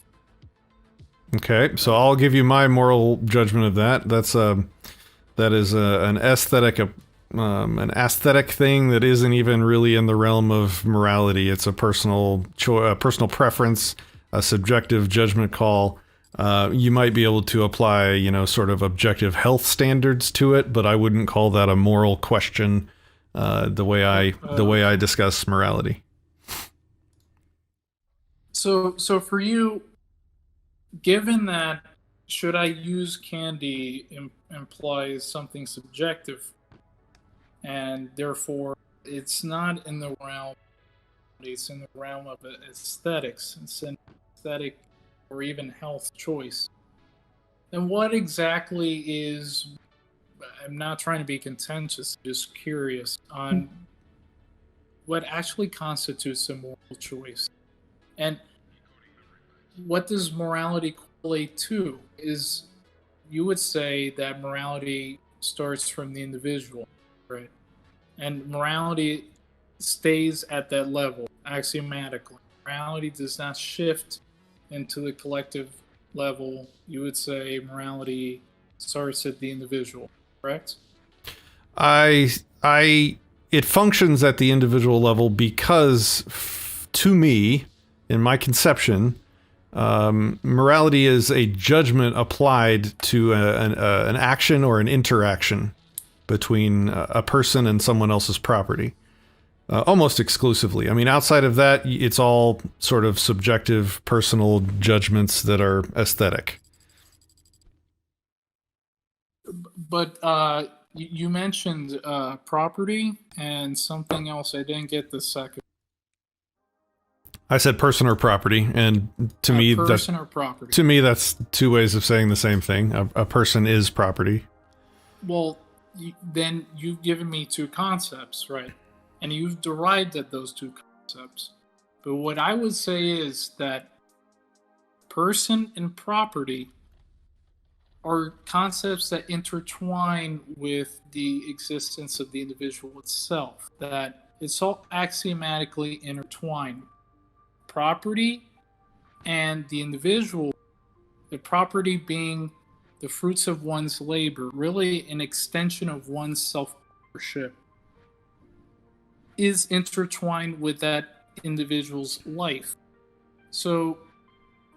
Speaker 1: Okay, so I'll give you my moral judgment of that. That is an aesthetic thing that isn't even really in the realm of morality. It's a personal preference, a subjective judgment call. You might be able to apply, sort of objective health standards to it, but I wouldn't call that a moral question. The way I discuss morality.
Speaker 2: So for you, given that should I use candy implies something subjective, and therefore it's not in the realm, it's in the realm of aesthetics. It's an aesthetic or even health choice. Then what exactly is, I'm not trying to be contentious, just curious on what actually constitutes a moral choice. And what does morality correlate to? Is, you would say that morality starts from the individual, right? And morality stays at that level, axiomatically. Morality does not shift into the collective level. You would say morality starts at the individual, correct? It functions at the individual level because, to me, in my conception, morality is a judgment applied to an action or an interaction between a person and someone else's property, almost exclusively. I mean, outside of that, it's all sort of subjective, personal judgments that are aesthetic. But you mentioned property and something else. I didn't get the second.
Speaker 1: I said person or property, and to me,
Speaker 2: person or property.
Speaker 1: To me, that's two ways of saying the same thing. A person is property.
Speaker 2: Well, then you've given me two concepts, right? And you've derived at those two concepts. But what I would say is that person and property are concepts that intertwine with the existence of the individual itself. That it's all axiomatically intertwined. Property and the individual, the property being the fruits of one's labor, really an extension of one's self-ownership, is intertwined with that individual's life. So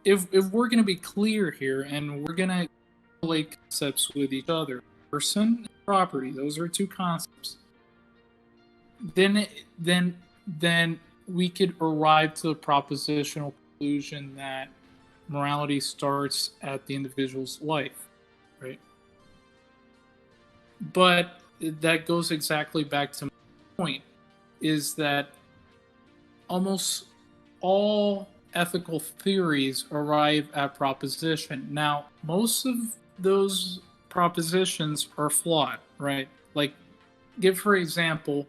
Speaker 2: if we're going to be clear here and we're going to relate concepts with each other, person and property, those are two concepts, then we could arrive to the propositional conclusion that morality starts at the individual's life, right? But that goes exactly back to my point, is that almost all ethical theories arrive at proposition. Now, most of those propositions are flawed, right? Like, give for example,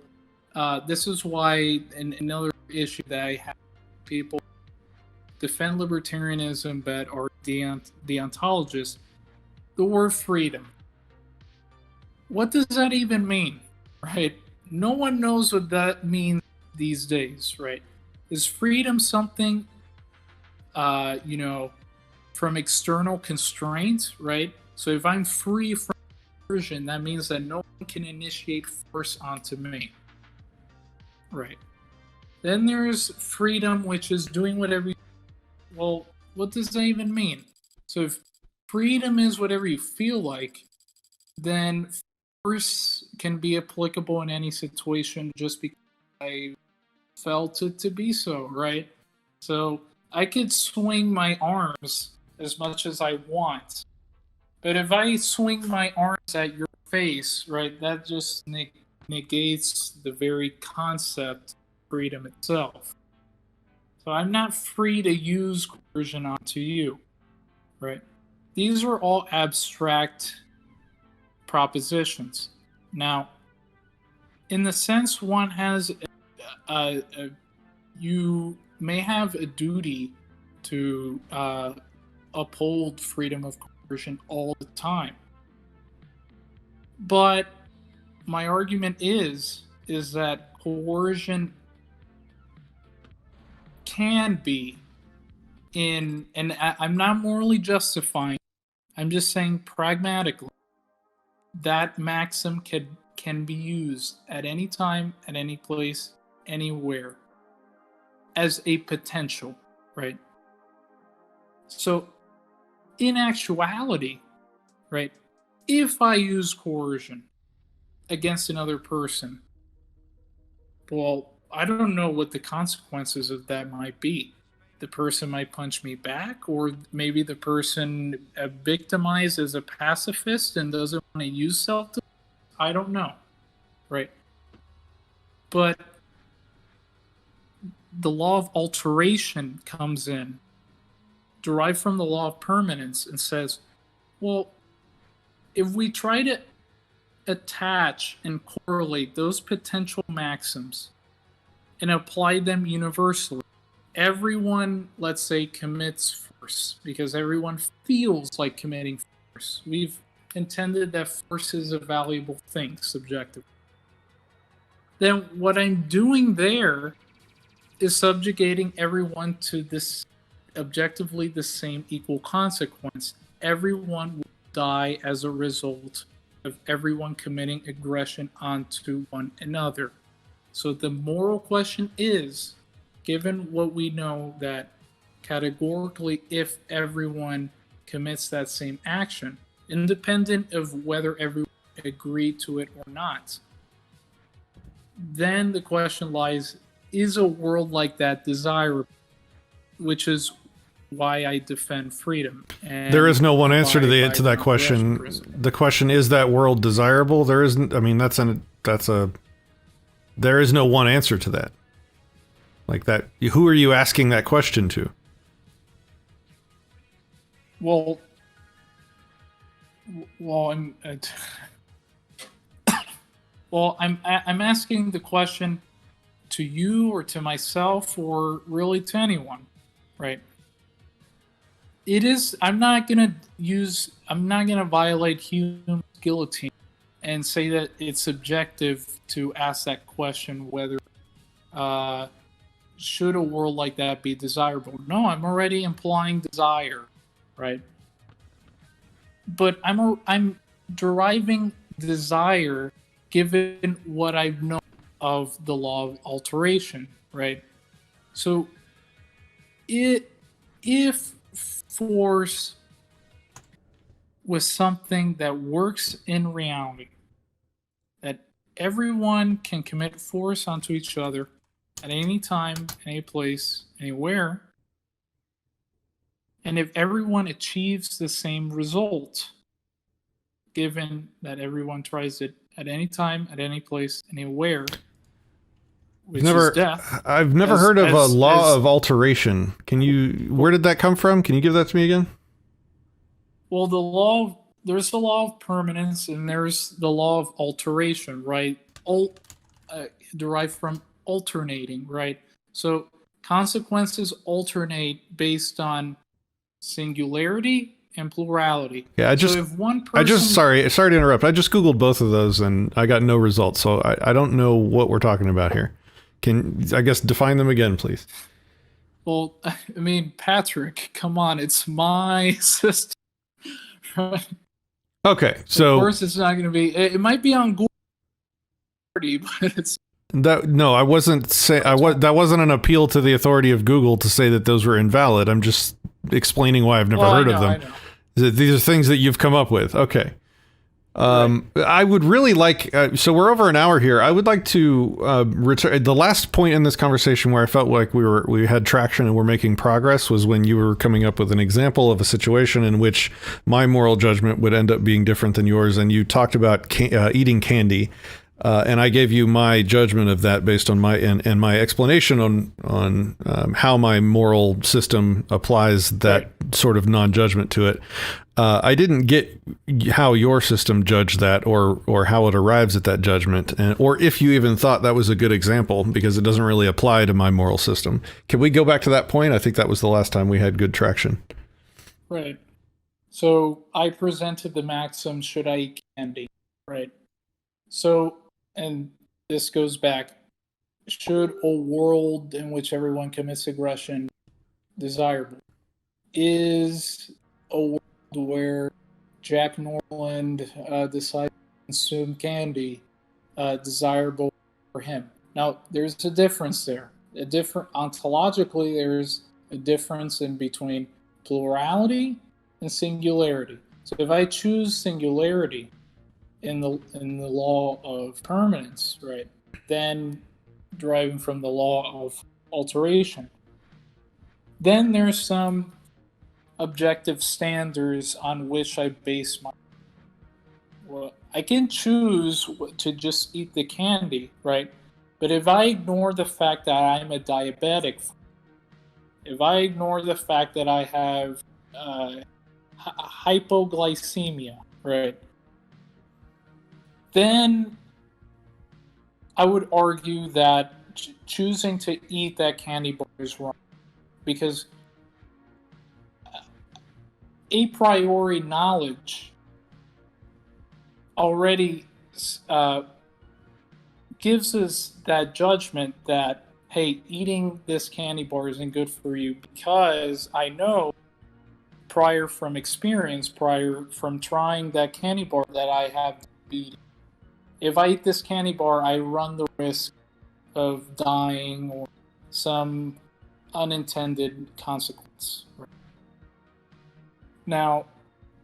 Speaker 2: this is why another issue that I have, people defend libertarianism but are deontologists, the word freedom. What does that even mean, right? No one knows what that means these days, right? Is freedom something, you know, from external constraints, right? So if I'm free from coercion, that means that no one can initiate force onto me, right? Then there's freedom, which is doing whatever you. Well, what does that even mean? So if freedom is whatever you feel like, then force can be applicable in any situation just because I felt it to be so, right? So I could swing my arms as much as I want, but if I swing my arms at your face, right, that just negates the very concept of freedom itself. So I'm not free to use coercion onto you, right? These are all abstract propositions. Now, in the sense one has, you may have a duty to uphold freedom of coercion all the time. But my argument is that coercion can be and I'm not morally justifying, I'm just saying pragmatically, that maxim can be used at any time, at any place, anywhere, as a potential, right? So, in actuality, right, if I use coercion against another person, well, I don't know what the consequences of that might be. The person might punch me back, or maybe the person victimized as a pacifist and doesn't want to use self defense. I don't know, right? But the law of alteration comes in, derived from the law of permanence, and says, well, if we try to attach and correlate those potential maxims and apply them universally, everyone, let's say, commits force because everyone feels like committing force. We've intended that force is a valuable thing subjectively. Then what I'm doing there is subjugating everyone to this objectively the same equal consequence. Everyone will die as a result of everyone committing aggression onto one another. So the moral question is, given what we know that categorically if everyone commits that same action, independent of whether everyone agreed to it or not, then the question lies, is a world like that desirable? Which is why I defend freedom. And
Speaker 1: there is no one answer to that question. The question is that world desirable? There isn't. I mean, there is no one answer to that. Like that, who are you asking that question to?
Speaker 2: Well, I'm asking the question to you or to myself or really to anyone, right? It is. I'm not gonna violate human guillotine and say that it's subjective to ask that question whether should a world like that be desirable. No, I'm already implying desire, right? But I'm deriving desire given what I've known of the law of alteration, right? So if force was something that works in reality, that everyone can commit force onto each other at any time, any place, anywhere, and if everyone achieves the same result, given that everyone tries it at any time, at any place, anywhere, which is death.
Speaker 1: I've never heard of a law of alteration. Where did that come from? Can you give that to me again?
Speaker 2: Well, there's the law of permanence and there's the law of alteration, right? Derived from alternating, right? So consequences alternate based on singularity and plurality.
Speaker 1: Yeah, sorry to interrupt. I just Googled both of those and I got no results. So I don't know what we're talking about here. I guess define them again, please?
Speaker 2: Well, I mean, Patrick, come on. It's my system.
Speaker 1: Okay, so
Speaker 2: of course it's not going to be. It might be on Google, but it's
Speaker 1: that. No, I wasn't saying. That wasn't an appeal to the authority of Google to say that those were invalid. I'm just explaining why I've never heard of them. These are things that you've come up with. Okay. Right. I would really like, so we're over an hour here. I would like to return. The last point in this conversation where I felt like we had traction and we're making progress was when you were coming up with an example of a situation in which my moral judgment would end up being different than yours. And you talked about eating candy. And I gave you my judgment of that based on my explanation on how my moral system applies that sort of non-judgment to it. I didn't get how your system judged that or how it arrives at that judgment, or if you even thought that was a good example, because it doesn't really apply to my moral system. Can we go back to that point? I think that was the last time we had good traction.
Speaker 2: Right. So I presented the maxim, should I eat candy? Right. So, and this goes back, should a world in which everyone commits aggression desirable? Is a world where Jack Norland decides to consume candy desirable for him? Now, there's a difference there. Ontologically, there's a difference in between plurality and singularity. So if I choose singularity in the law of permanence, right, then deriving from the law of alteration, then there's some objective standards on which I base my. Well, I can choose to just eat the candy, right? But if I ignore the fact that I'm a diabetic, if I ignore the fact that I have hypoglycemia, right, then I would argue that choosing to eat that candy bar is wrong, because a priori knowledge already gives us that judgment that, hey, eating this candy bar isn't good for you, because I know prior from trying that candy bar that I have diabetes. If I eat this candy bar, I run the risk of dying or some unintended consequence. Now,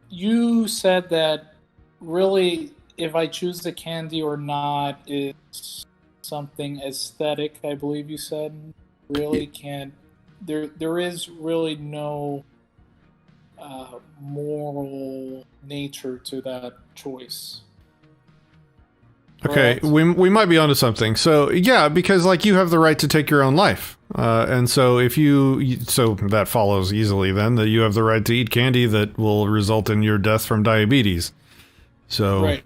Speaker 2: you said that really, if I choose the candy or not is something aesthetic, I believe you said. Really can't. There is really no moral nature to that choice.
Speaker 1: Okay, we might be onto something. So yeah, because like you have the right to take your own life, and so so that follows easily then that you have the right to eat candy that will result in your death from diabetes. So,
Speaker 2: right.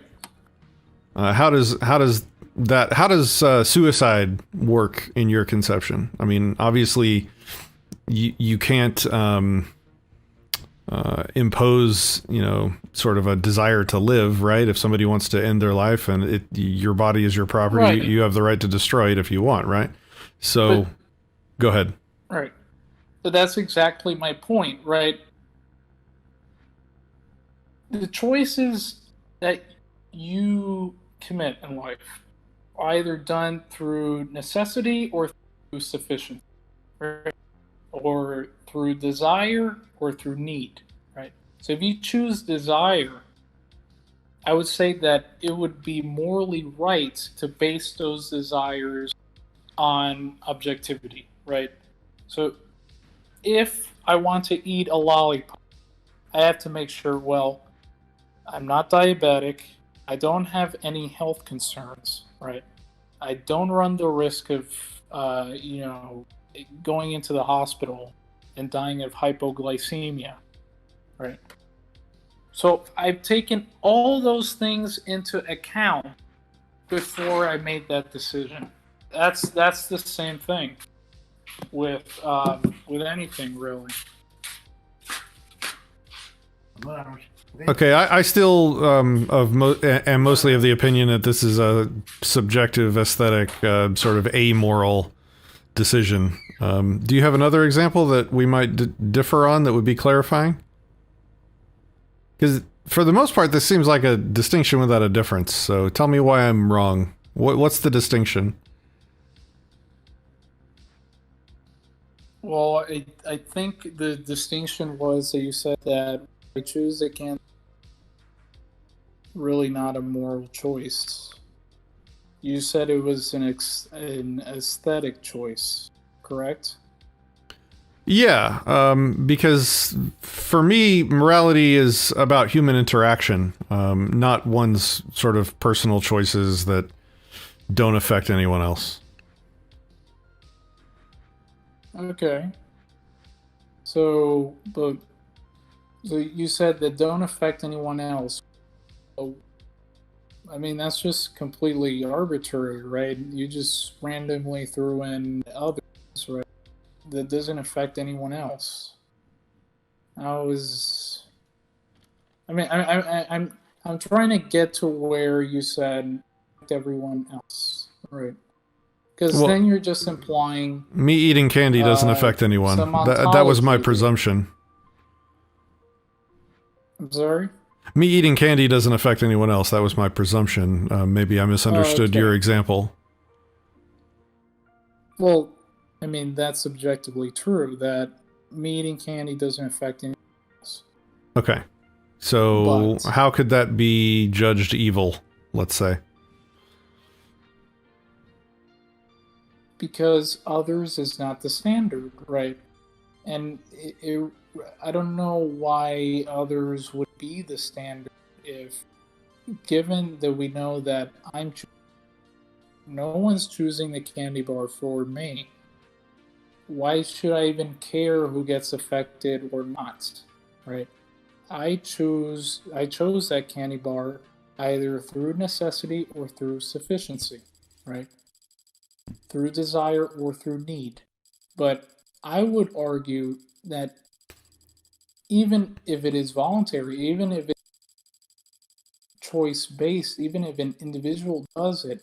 Speaker 1: How does suicide work in your conception? I mean, obviously, you can't impose, sort of a desire to live, right? If somebody wants to end their life and your body is your property,
Speaker 2: right,
Speaker 1: you have the right to destroy it if you want, right? So, go ahead.
Speaker 2: Right. So that's exactly my point, right? The choices that you commit in life are either done through necessity or through sufficiency, right? Or through desire or through need, right? So if you choose desire, I would say that it would be morally right to base those desires on objectivity, right? So if I want to eat a lollipop, I have to make sure, well, I'm not diabetic. I don't have any health concerns, right? I don't run the risk of, going into the hospital and dying of hypoglycemia, right? So I've taken all those things into account before I made that decision. That's the same thing with anything really.
Speaker 1: Okay, I still am mostly of the opinion that this is a subjective, aesthetic, sort of amoral decision. Do you have another example that we might differ on that would be clarifying? Because for the most part, this seems like a distinction without a difference. So tell me why I'm wrong. What's the distinction?
Speaker 2: Well, I think the distinction was that you said that I choose again really not a moral choice. You said it was an aesthetic choice, correct?
Speaker 1: Yeah, because for me, morality is about human interaction, not one's sort of personal choices that don't affect anyone else.
Speaker 2: Okay. So you said that don't affect anyone else. So, I mean, that's just completely arbitrary, right? You just randomly threw in others, right? That doesn't affect anyone else. I'm trying to get to where you said everyone else, right? Because then you're just implying
Speaker 1: me eating candy doesn't affect anyone. That was my presumption.
Speaker 2: I'm sorry?
Speaker 1: Me eating candy doesn't affect anyone else. That was my presumption. Maybe I misunderstood your example.
Speaker 2: Well, I mean, that's subjectively true, that me eating candy doesn't affect anyone else.
Speaker 1: Okay. So how could that be judged evil, let's say?
Speaker 2: Because others is not the standard, right? And I don't know why others would be the standard if, given that we know that no one's choosing the candy bar for me. Why should I even care who gets affected or not, right? I chose that candy bar either through necessity or through sufficiency, right? Through desire or through need. But I would argue that even if it is voluntary, even if it's choice-based, even if an individual does it,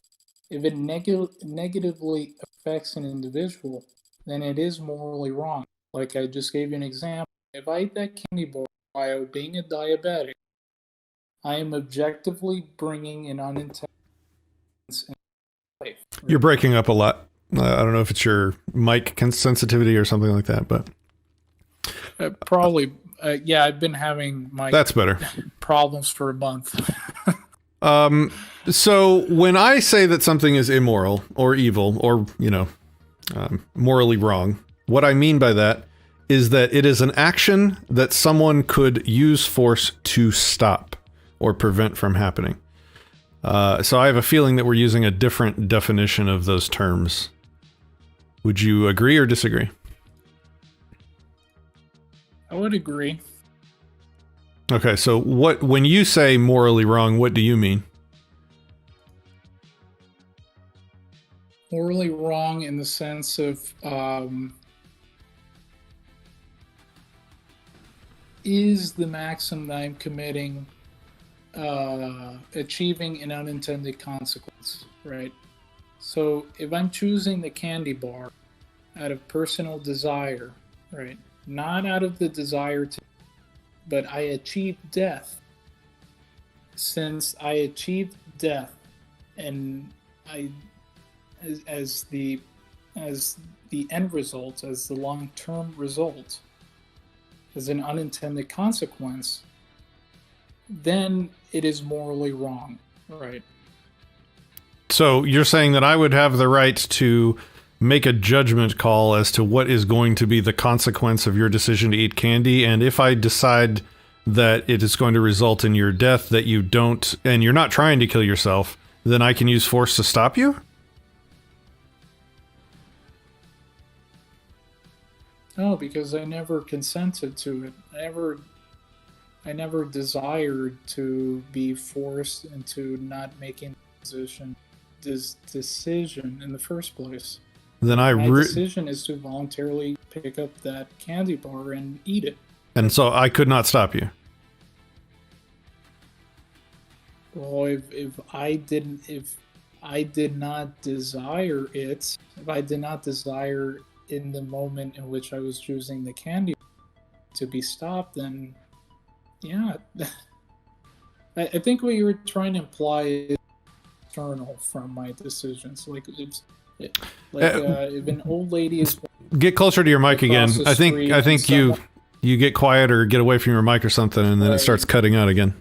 Speaker 2: if it negatively affects an individual, then it is morally wrong. Like I just gave you an example. If I eat that candy bar while being a diabetic, I am objectively bringing an unintended in life.
Speaker 1: You're breaking up a lot. I don't know if it's your mic sensitivity or something like that, but
Speaker 2: probably. Yeah, I've been having my
Speaker 1: that's better
Speaker 2: problems for a month.
Speaker 1: So when I say that something is immoral or evil or, morally wrong, what I mean by that is that it is an action that someone could use force to stop or prevent from happening. So I have a feeling that we're using a different definition of those terms. Would you agree or disagree?
Speaker 2: I would agree.
Speaker 1: Okay, so when you say morally wrong, what do you mean?
Speaker 2: Morally wrong in the sense of is the maxim that I'm committing achieving an unintended consequence, right? So if I'm choosing the candy bar out of personal desire, right, not out of the desire to, but I achieve death. Since I achieved death, and as the end result, as the long-term result, as an unintended consequence, then it is morally wrong, right?
Speaker 1: So you're saying that I would have the right to make a judgment call as to what is going to be the consequence of your decision to eat candy, and if I decide that it is going to result in your death, that you don't, and you're not trying to kill yourself, then I can use force to stop you?
Speaker 2: No, because I never consented to it. I never desired to be forced into not making this decision in the first place.
Speaker 1: Then
Speaker 2: My decision is to voluntarily pick up that candy bar and eat it.
Speaker 1: And so I could not stop you.
Speaker 2: Well, if I did not desire it, if I did not desire in the moment in which I was choosing the candy to be stopped, then yeah. I think what you were trying to imply is external from my decisions. Like if an old lady is
Speaker 1: get closer to your mic again. I think you get quiet or get away from your mic or something, and then it starts cutting out again.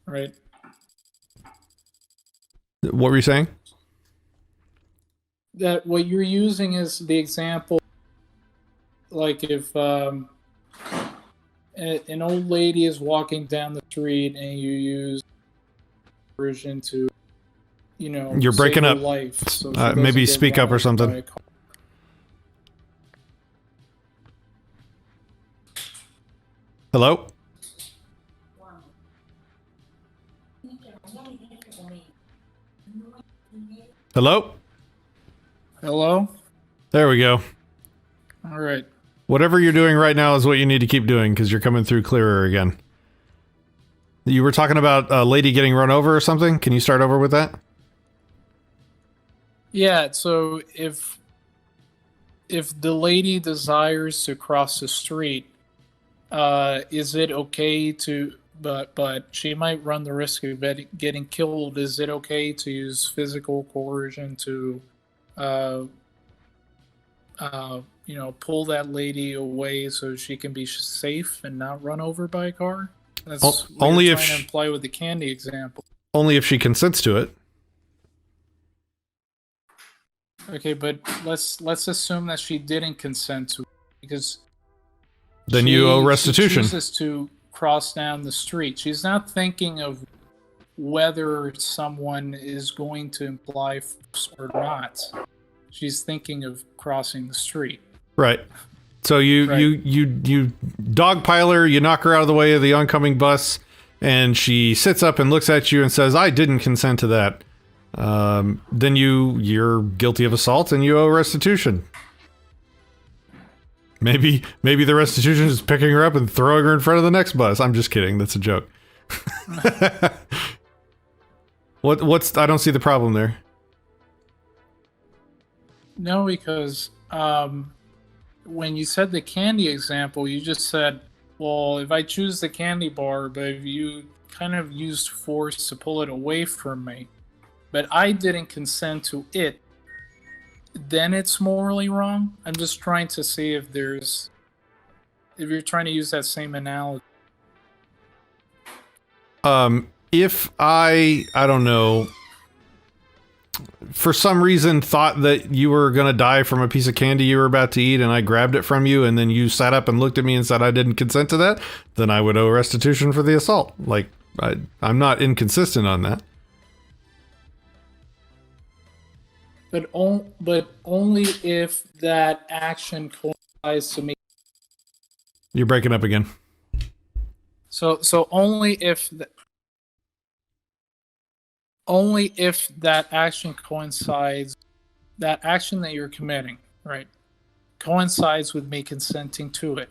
Speaker 2: Right.
Speaker 1: What were you saying?
Speaker 2: That what you're using is the example, like if an old lady is walking down the street and you use version to,
Speaker 1: you're breaking up.
Speaker 2: Life, so
Speaker 1: maybe speak up or something. Hello? Hello?
Speaker 2: Hello?
Speaker 1: There we go.
Speaker 2: All right.
Speaker 1: Whatever you're doing right now is what you need to keep doing, because you're coming through clearer again. You were talking about a lady getting run over or something? Can you start over with that?
Speaker 2: Yeah, so if the lady desires to cross the street, is it okay to, but she might run the risk of getting killed. Is it okay to use physical coercion to, pull that lady away so she can be safe and not run over by a car? That's
Speaker 1: only
Speaker 2: you're
Speaker 1: if
Speaker 2: trying to imply with the candy example.
Speaker 1: Only if she consents to it.
Speaker 2: Okay, but let's assume that she didn't consent to it, because
Speaker 1: then you owe restitution.
Speaker 2: She chooses to cross down the street. She's not thinking of whether someone is going to imply force or not. She's thinking of crossing the street.
Speaker 1: Right. So you dogpile her, you knock her out of the way of the oncoming bus, and she sits up and looks at you and says, "I didn't consent to that." Then you're guilty of assault and you owe restitution. Maybe the restitution is picking her up and throwing her in front of the next bus. I'm just kidding. That's a joke. I don't see the problem there.
Speaker 2: No, because when you said the candy example, you just said, well, if I choose the candy bar, but if you kind of used force to pull it away from me, but I didn't consent to it, then it's morally wrong? I'm just trying to see if you're trying to use that same analogy.
Speaker 1: If I don't know, for some reason thought that you were going to die from a piece of candy you were about to eat and I grabbed it from you and then you sat up and looked at me and said I didn't consent to that, then I would owe restitution for the assault. Like, I'm not inconsistent on that.
Speaker 2: But only if that action coincides to me.
Speaker 1: You're breaking up again.
Speaker 2: So only if that action coincides, that action that you're committing, right, coincides with me consenting to it.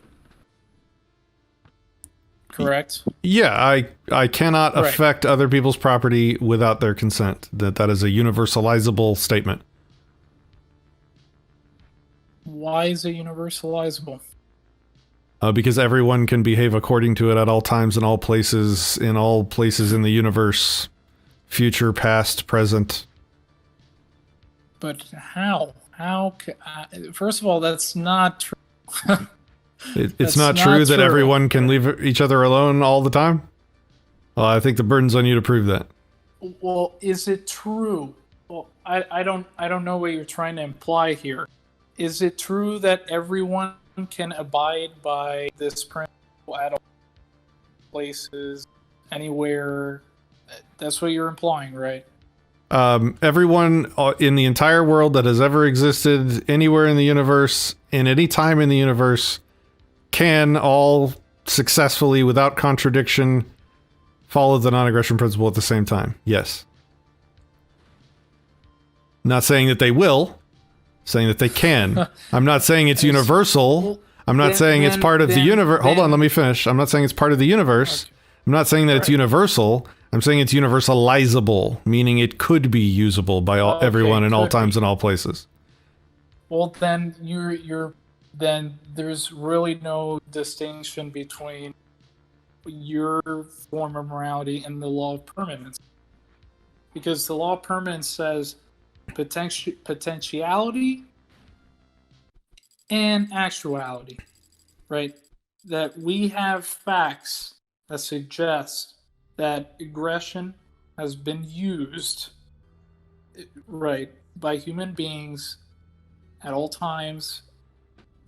Speaker 2: Correct?
Speaker 1: Yeah, I cannot affect other people's property without their consent. That is a universalizable statement.
Speaker 2: Why is it universalizable?
Speaker 1: Because everyone can behave according to it at all times, in all places in the universe, future, past, present.
Speaker 2: But how? First of all, that's not true.
Speaker 1: It's not true that everyone can leave each other alone all the time? Well, I think the burden's on you to prove that.
Speaker 2: Well, is it true? Well, I don't know what you're trying to imply here. Is it true that everyone can abide by this principle at all? places, anywhere. That's what you're implying, right?
Speaker 1: Everyone in the entire world that has ever existed anywhere in the universe, in any time in the universe, can all successfully, without contradiction, follow the non-aggression principle at the same time. Yes. Not saying that they will, saying that they can. I'm not saying it's universal. I'm not saying it's part of the universe. Hold on, let me finish. I'm not saying it's part of the universe.
Speaker 2: Okay.
Speaker 1: I'm not saying that it's universal. I'm saying it's universalizable, meaning it could be usable by everyone in all times and all places.
Speaker 2: Well, then then there's really no distinction between your form of morality and the law of permanence, because the law of permanence says potentiality and actuality, right? That we have facts that suggest that aggression has been used, right, by human beings at all times,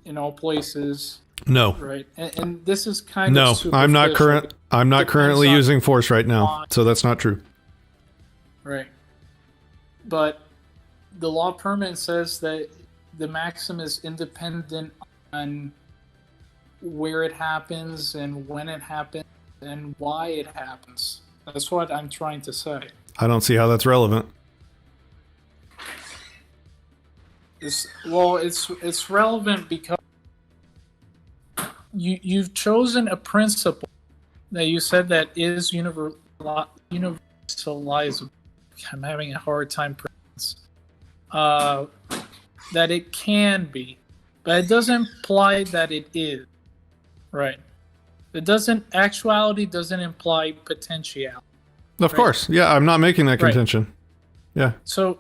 Speaker 2: in all places.
Speaker 1: No.
Speaker 2: Right, and this is kind of superficial.
Speaker 1: I'm not currently using force right now, so that's not true.
Speaker 2: Right, but the law of permanence says that the maxim is independent on where it happens and when it happens and why it happens. That's what I'm trying to say.
Speaker 1: I don't see how that's relevant.
Speaker 2: It's relevant because you've chosen a principle that you said that is universalizable. I'm having a hard time pronouncing. That it can be, but it doesn't imply that it is. Right. Actuality doesn't imply potentiality.
Speaker 1: Of course. Yeah, I'm not making that contention. Right. Yeah.
Speaker 2: So,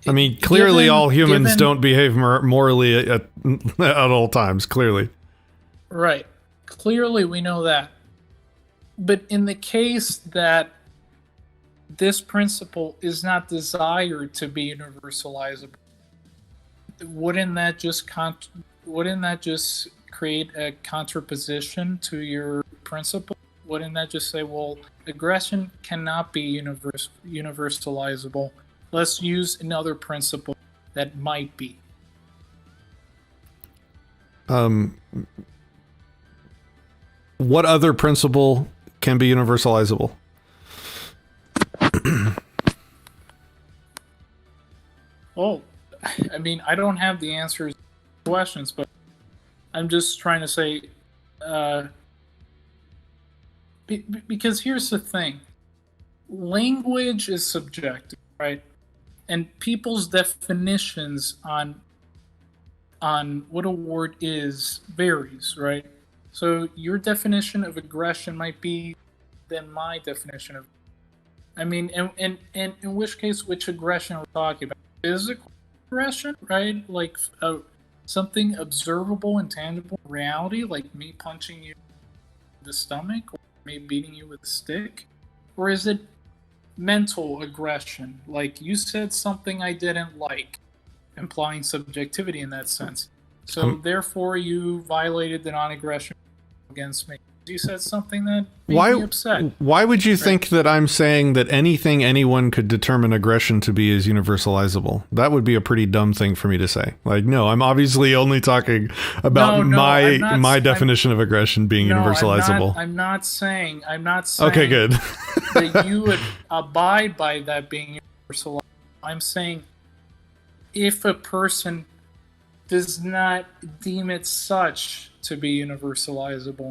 Speaker 1: I mean, clearly all humans don't behave morally at all times, clearly.
Speaker 2: Right. Clearly we know that. But in the case that this principle is not desired to be universalizable, wouldn't that just create a contraposition to your principle? Wouldn't that just say, well, aggression cannot be universalizable? Let's use another principle that might be.
Speaker 1: What other principle can be universalizable?
Speaker 2: Well, I mean, I don't have the answers to questions, but I'm just trying to say, because here's the thing. Language is subjective, right? And people's definitions on what a word is varies, right? So your definition of aggression might be than my definition of. I mean, and in which case, which aggression are we talking about? Physical aggression, right? Like something observable and tangible in reality, like me punching you in the stomach, or me beating you with a stick? Or is it mental aggression, like you said something I didn't like, implying subjectivity in that sense? So therefore you violated the non-aggression against me. You said something that made me upset.
Speaker 1: Why would you think that I'm saying that anything anyone could determine aggression to be is universalizable? That would be a pretty dumb thing for me to say. Like, no, I'm obviously only talking about my definition of aggression being universalizable.
Speaker 2: I'm not saying
Speaker 1: okay, good.
Speaker 2: that you would abide by that being universalizable. I'm saying if a person does not deem it such to be universalizable,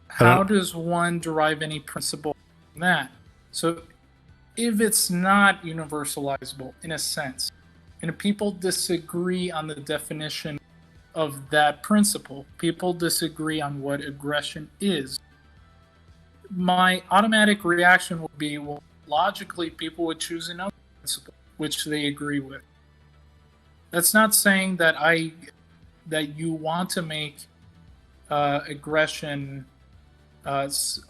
Speaker 2: how does one derive any principle from that? So if it's not universalizable in a sense, and if people disagree on the definition of that principle, people disagree on what aggression is, my automatic reaction would be, well, logically people would choose another principle which they agree with. That's not saying that you want to make aggression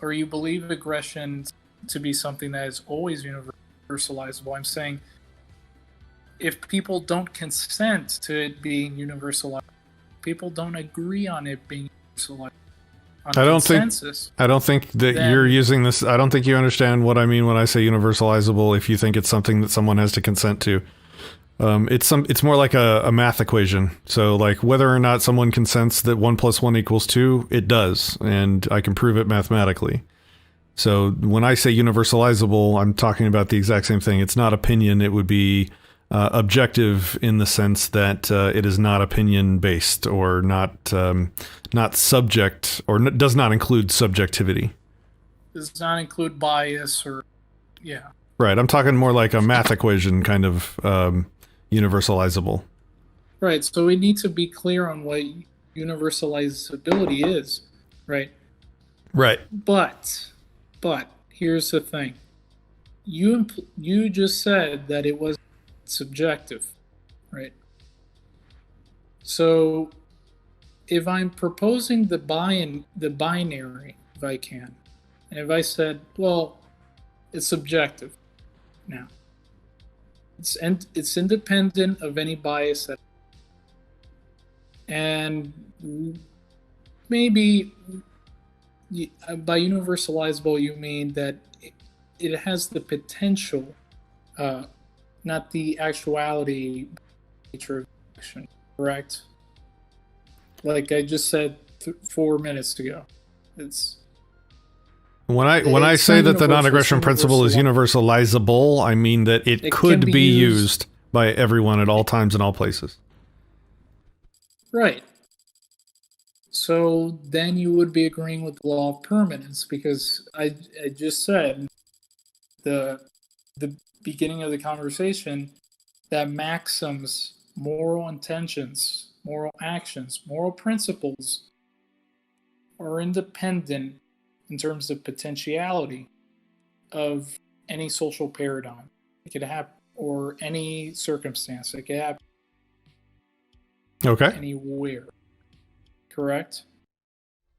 Speaker 2: or you believe aggression to be something that is always universalizable. I'm saying if people don't consent to it being universalized, people don't agree on it being universalized,
Speaker 1: I don't
Speaker 2: consensus,
Speaker 1: I don't think that you're using this. I don't think you understand what I mean when I say universalizable. If you think it's something that someone has to consent to, it's more like a math equation. So like whether or not someone consents that 1 + 1 = 2, it does, and I can prove it mathematically. So when I say universalizable, I'm talking about the exact same thing. It's not opinion. It would be objective in the sense that it is not opinion based or not subject, or does not include subjectivity.
Speaker 2: Does not include bias or
Speaker 1: Right. I'm talking more like a math equation kind of universalizable.
Speaker 2: Right. So we need to be clear on what universalizability is, right?
Speaker 1: Right.
Speaker 2: But here's the thing. You just said that it was subjective, right? So if I'm proposing the binary, if I can, and if I said, well, it's subjective now, it's independent of any bias and maybe by universalizable you mean that it has the potential, not the actuality nature of action, correct? Like I just said 4 minutes ago.
Speaker 1: When I say that the non-aggression principle is universalizable, I mean that it could be used by everyone at all times and all places.
Speaker 2: Right. So then you would be agreeing with the law of permanence, because I just said the beginning of the conversation that maxims, moral intentions, moral actions, moral principles are independent in terms of potentiality of any social paradigm. It could happen, or any circumstance. It could happen anywhere. Correct?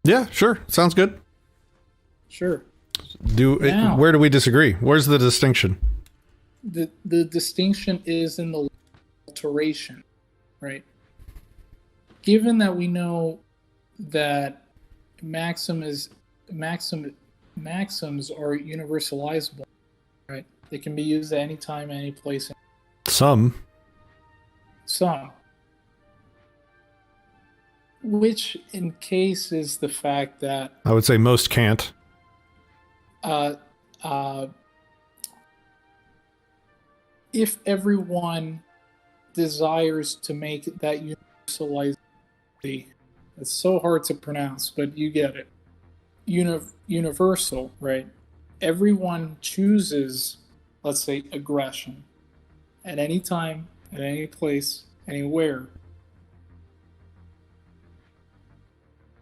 Speaker 1: Yeah, sure. Sounds good.
Speaker 2: Sure.
Speaker 1: Where do we disagree? Where's the distinction?
Speaker 2: The distinction is in the alteration, right? Given that we know that maxims are universalizable, right? They can be used at any time, any place.
Speaker 1: Some.
Speaker 2: Which in case is the fact that
Speaker 1: I would say most can't.
Speaker 2: If everyone desires to make that universalizability, it's so hard to pronounce, but you get it. Universal, right? Everyone chooses, let's say, aggression at any time, at any place, anywhere.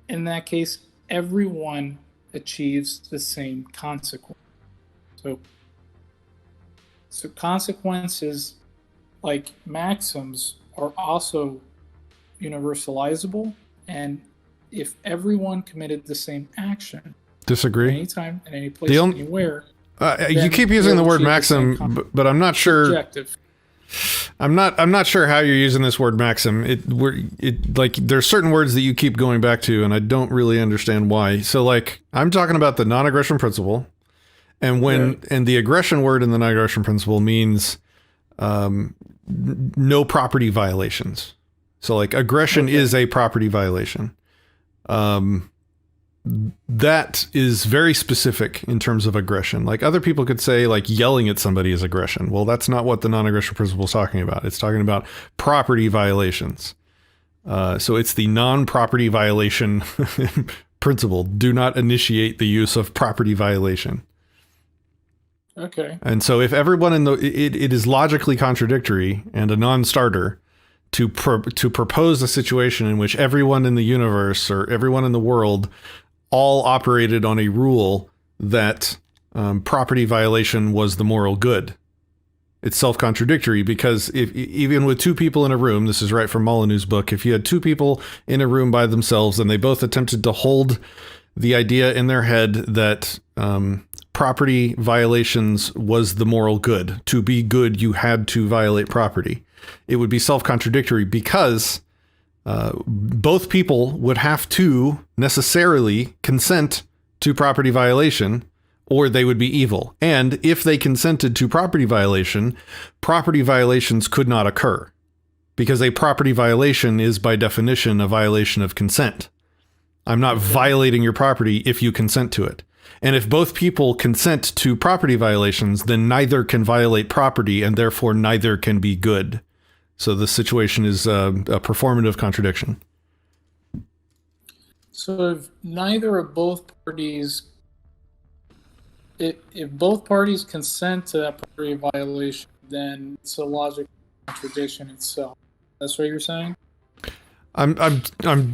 Speaker 2: In that case, everyone achieves the same consequence. So consequences like maxims are also universalizable, and if everyone committed the same action,
Speaker 1: disagree,
Speaker 2: anytime, at any place, anywhere.
Speaker 1: You keep using the word maxim, but I'm not sure. Subjective. I'm not sure how you're using this word maxim. There's certain words that you keep going back to, and I don't really understand why. So like I'm talking about the non-aggression principle, and and the aggression word in the non-aggression principle means no property violations. So like aggression is a property violation. That is very specific in terms of aggression. Like other people could say like yelling at somebody is aggression. Well, that's not what the non-aggression principle is talking about. It's talking about property violations. So it's the non-property violation principle. Do not initiate the use of property violation.
Speaker 2: Okay.
Speaker 1: And so if everyone it is logically contradictory and a non-starter to propose a situation in which everyone in the universe or everyone in the world all operated on a rule that property violation was the moral good. It's self-contradictory because if even with two people in a room, this is right from Molyneux's book, if you had two people in a room by themselves and they both attempted to hold the idea in their head that property violations was the moral good, to be good, you had to violate property. It would be self-contradictory because both people would have to necessarily consent to property violation, or they would be evil. And if they consented to property violations could not occur, because a property violation is by definition a violation of consent. I'm not violating your property if you consent to it. And if both people consent to property violations, then neither can violate property, and therefore neither can be good. So the situation is a performative contradiction.
Speaker 2: So if neither of both parties, if both parties consent to that property violation, then it's a logical contradiction itself. That's what you're saying?
Speaker 1: I'm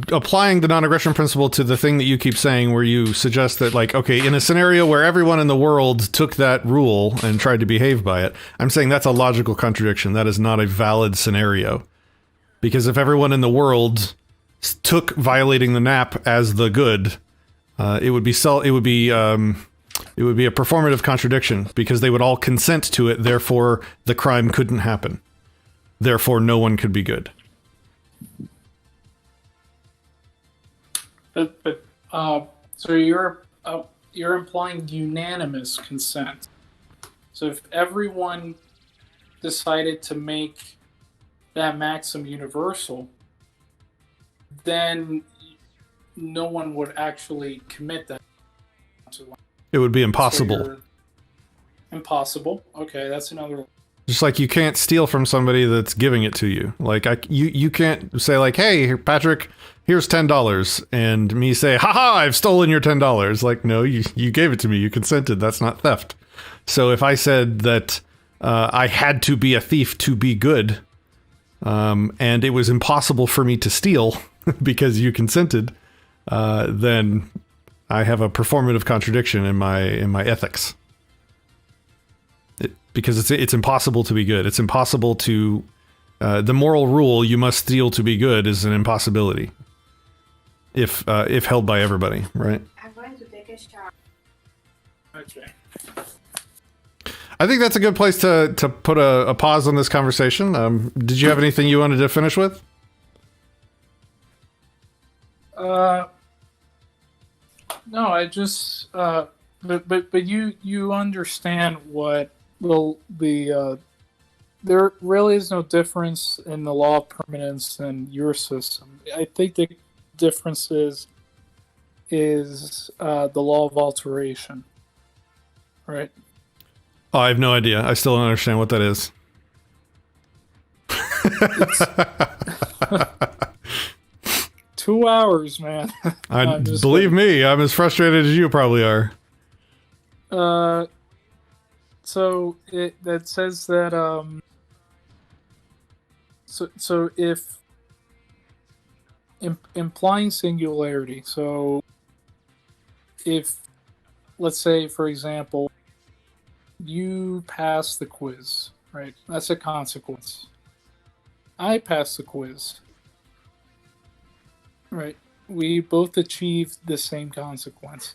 Speaker 1: applying the non-aggression principle to the thing that you keep saying, where you suggest that, like, okay, in a scenario where everyone in the world took that rule and tried to behave by it, I'm saying that's a logical contradiction. That is not a valid scenario. Because if everyone in the world took violating the NAP as the good, it would be a performative contradiction, because they would all consent to it. Therefore, the crime couldn't happen. Therefore, no one could be good.
Speaker 2: But so you're implying unanimous consent. So if everyone decided to make that maxim universal, then no one would actually commit that.
Speaker 1: It would be impossible.
Speaker 2: So impossible. Okay, that's another.
Speaker 1: Just like you can't steal from somebody that's giving it to you. Like you can't say, like, hey, Patrick, here's $10, and me say, haha, I've stolen your $10. Like, no, you gave it to me. You consented. That's not theft. So if I said that I had to be a thief to be good, and it was impossible for me to steal because you consented, then I have a performative contradiction in my ethics. Because it's impossible to be good. It's impossible to... the moral rule, you must steal to be good, is an impossibility. If held by everybody, right?
Speaker 3: I'm going to take a shower.
Speaker 2: Okay.
Speaker 1: I think that's a good place to put a pause on this conversation. Did you have anything you wanted to finish with?
Speaker 2: No, I just... But you understand what... Well, there really is no difference in the law of permanence and your system. I think the difference is the law of alteration, right?
Speaker 1: Oh, I have no idea. I still don't understand what that is.
Speaker 2: 2 hours, man.
Speaker 1: Believe me, I'm as frustrated as you probably are.
Speaker 2: So that says that so if implying singularity. So if, let's say, for example, you pass the quiz, right? That's a consequence. I pass the quiz, right? We both achieved the same consequence.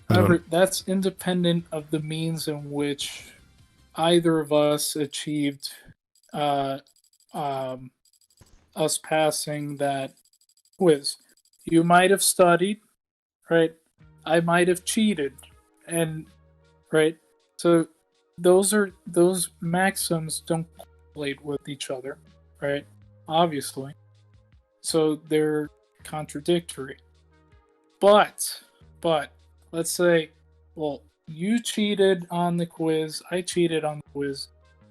Speaker 2: However, that's independent of the means in which either of us achieved us passing that quiz. You might have studied, right? I might have cheated, and right. So those maxims don't correlate with each other, right? Obviously, so they're contradictory. But let's say, well, you cheated on the quiz, I cheated on the quiz,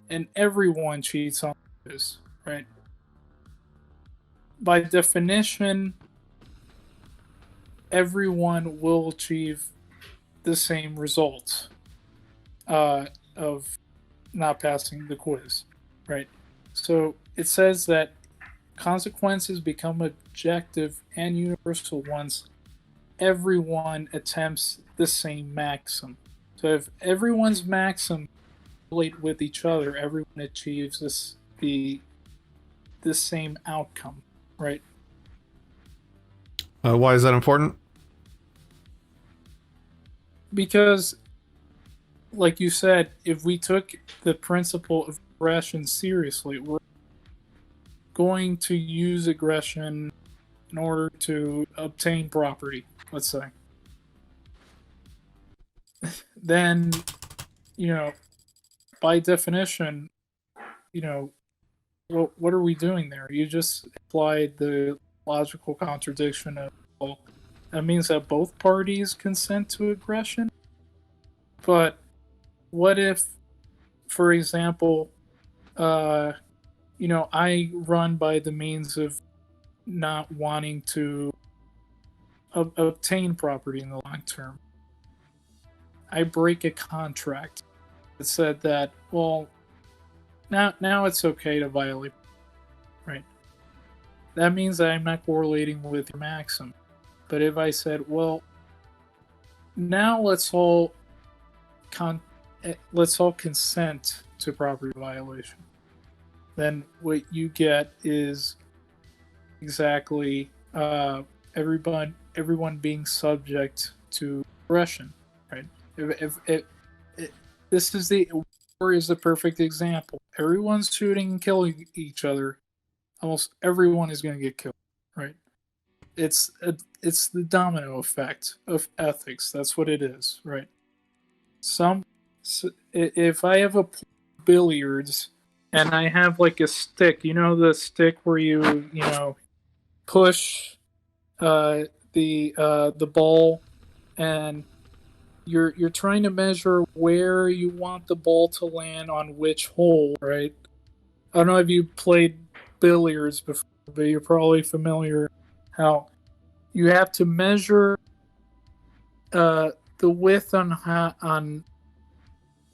Speaker 2: and everyone cheats on the quiz, right? By definition, everyone will achieve the same results of not passing the quiz, right? So it says that consequences become objective and universal once everyone attempts the same maxim. So if everyone's maxim relate with each other, everyone achieves the same outcome, right?
Speaker 1: Why is that important?
Speaker 2: Because, like you said, if we took the principle of aggression seriously, we're going to use aggression in order to obtain property, let's say, then, by definition, what are we doing there? You just applied the logical contradiction of, well, that means that both parties consent to aggression. But what if, for example, I run by the means of not wanting to obtain property in the long term? I break a contract that said that, well, now it's okay to violate, right? That means that I'm not correlating with your maxim. But if I said, well, now let's all consent to property violation, then what you get is exactly everyone being subject to aggression, right? If this is war is the perfect example. Everyone's shooting and killing each other. Almost everyone is going to get killed, right? It's the domino effect of ethics. That's what it is, right? If I have a billiards and I have like a stick, the stick where you push the ball, and you're trying to measure where you want the ball to land on which hole, right? I don't know if you played billiards before, but you're probably familiar how you have to measure the width on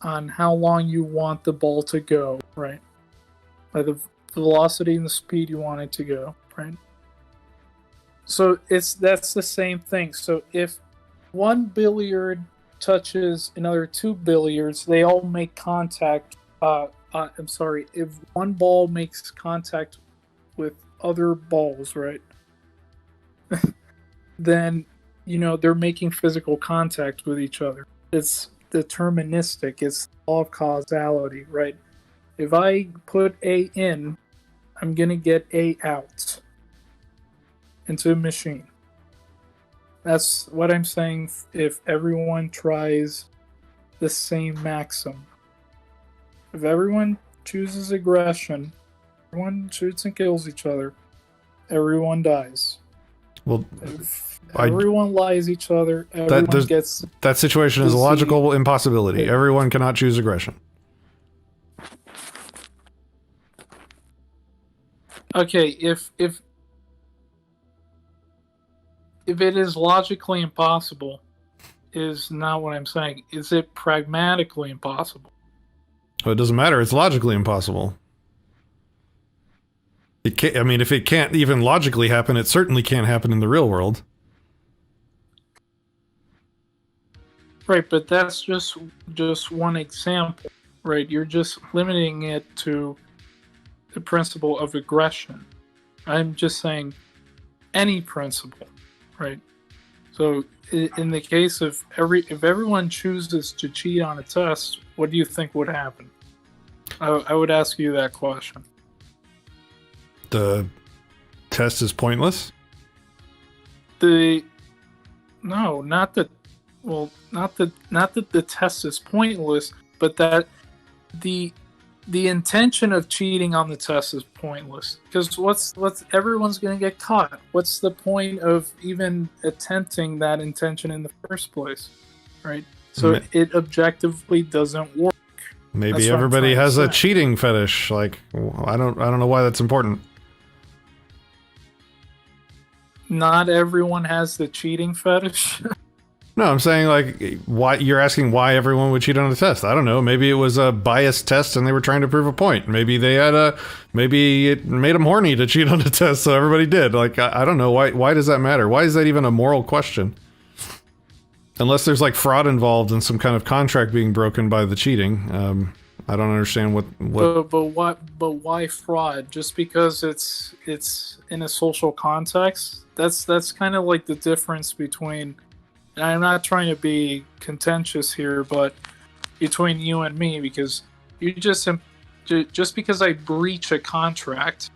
Speaker 2: how long you want the ball to go, right? By the velocity and the speed you want it to go, right? So that's the same thing. So if one billiard touches another two billiards, they all make contact. If one ball makes contact with other balls, right? Then they're making physical contact with each other. It's deterministic. It's the law of causality, right? If I put A in, I'm gonna get A out into a machine. That's what I'm saying. If everyone tries the same maxim, if everyone chooses aggression, everyone shoots and kills each other, everyone dies.
Speaker 1: Well,
Speaker 2: if everyone lies each other, everyone gets...
Speaker 1: That situation is a logical impossibility. Everyone cannot choose aggression.
Speaker 2: Okay, if it is logically impossible, is not what I'm saying. Is it pragmatically impossible?
Speaker 1: Well, it doesn't matter. It's logically impossible. It can't, I mean, if it can't even logically happen, it certainly can't happen in the real world.
Speaker 2: Right, but that's just one example, right? You're just limiting it to the principle of aggression. I'm just saying any principle, right? So in the case of if everyone chooses to cheat on a test, what do you think would happen? I would ask you that question.
Speaker 1: The test is pointless?
Speaker 2: Not that the test is pointless, but that the intention of cheating on the test is pointless. Because what's everyone's going to get caught. What's the point of even attempting that intention in the first place, right? So it objectively doesn't work.
Speaker 1: Maybe everybody has a cheating fetish. Like, I don't know why that's important.
Speaker 2: Not everyone has the cheating fetish.
Speaker 1: No, I'm saying, like, why you're asking why everyone would cheat on a test. I don't know. Maybe it was a biased test and they were trying to prove a point. Maybe maybe it made them horny to cheat on the test, so everybody did. Like, I don't know. Why does that matter? Why is that even a moral question? Unless there's, like, fraud involved and some kind of contract being broken by the cheating. I don't understand what.
Speaker 2: But why fraud? Just because it's in a social context? That's kind of like the difference between. And I'm not trying to be contentious here, but between you and me, because you just because I breach a contract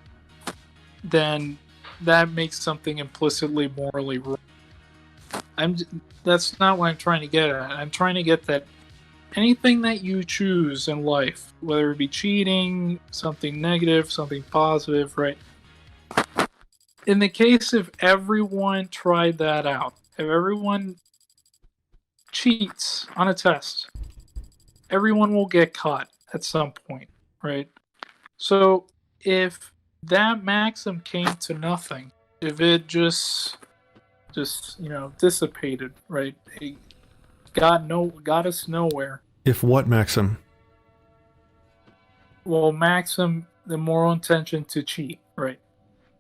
Speaker 2: then that makes something implicitly morally wrong. That's not what I'm trying to get at. I'm trying to get that anything that you choose in life, whether it be cheating, something negative, something positive, right? In the case if everyone tried that out, if everyone cheats on a test, everyone will get caught at some point, right? So if that maxim came to nothing, if it just dissipated, right? It got us nowhere.
Speaker 1: If what maxim?
Speaker 2: Well, maxim, the moral intention to cheat, right?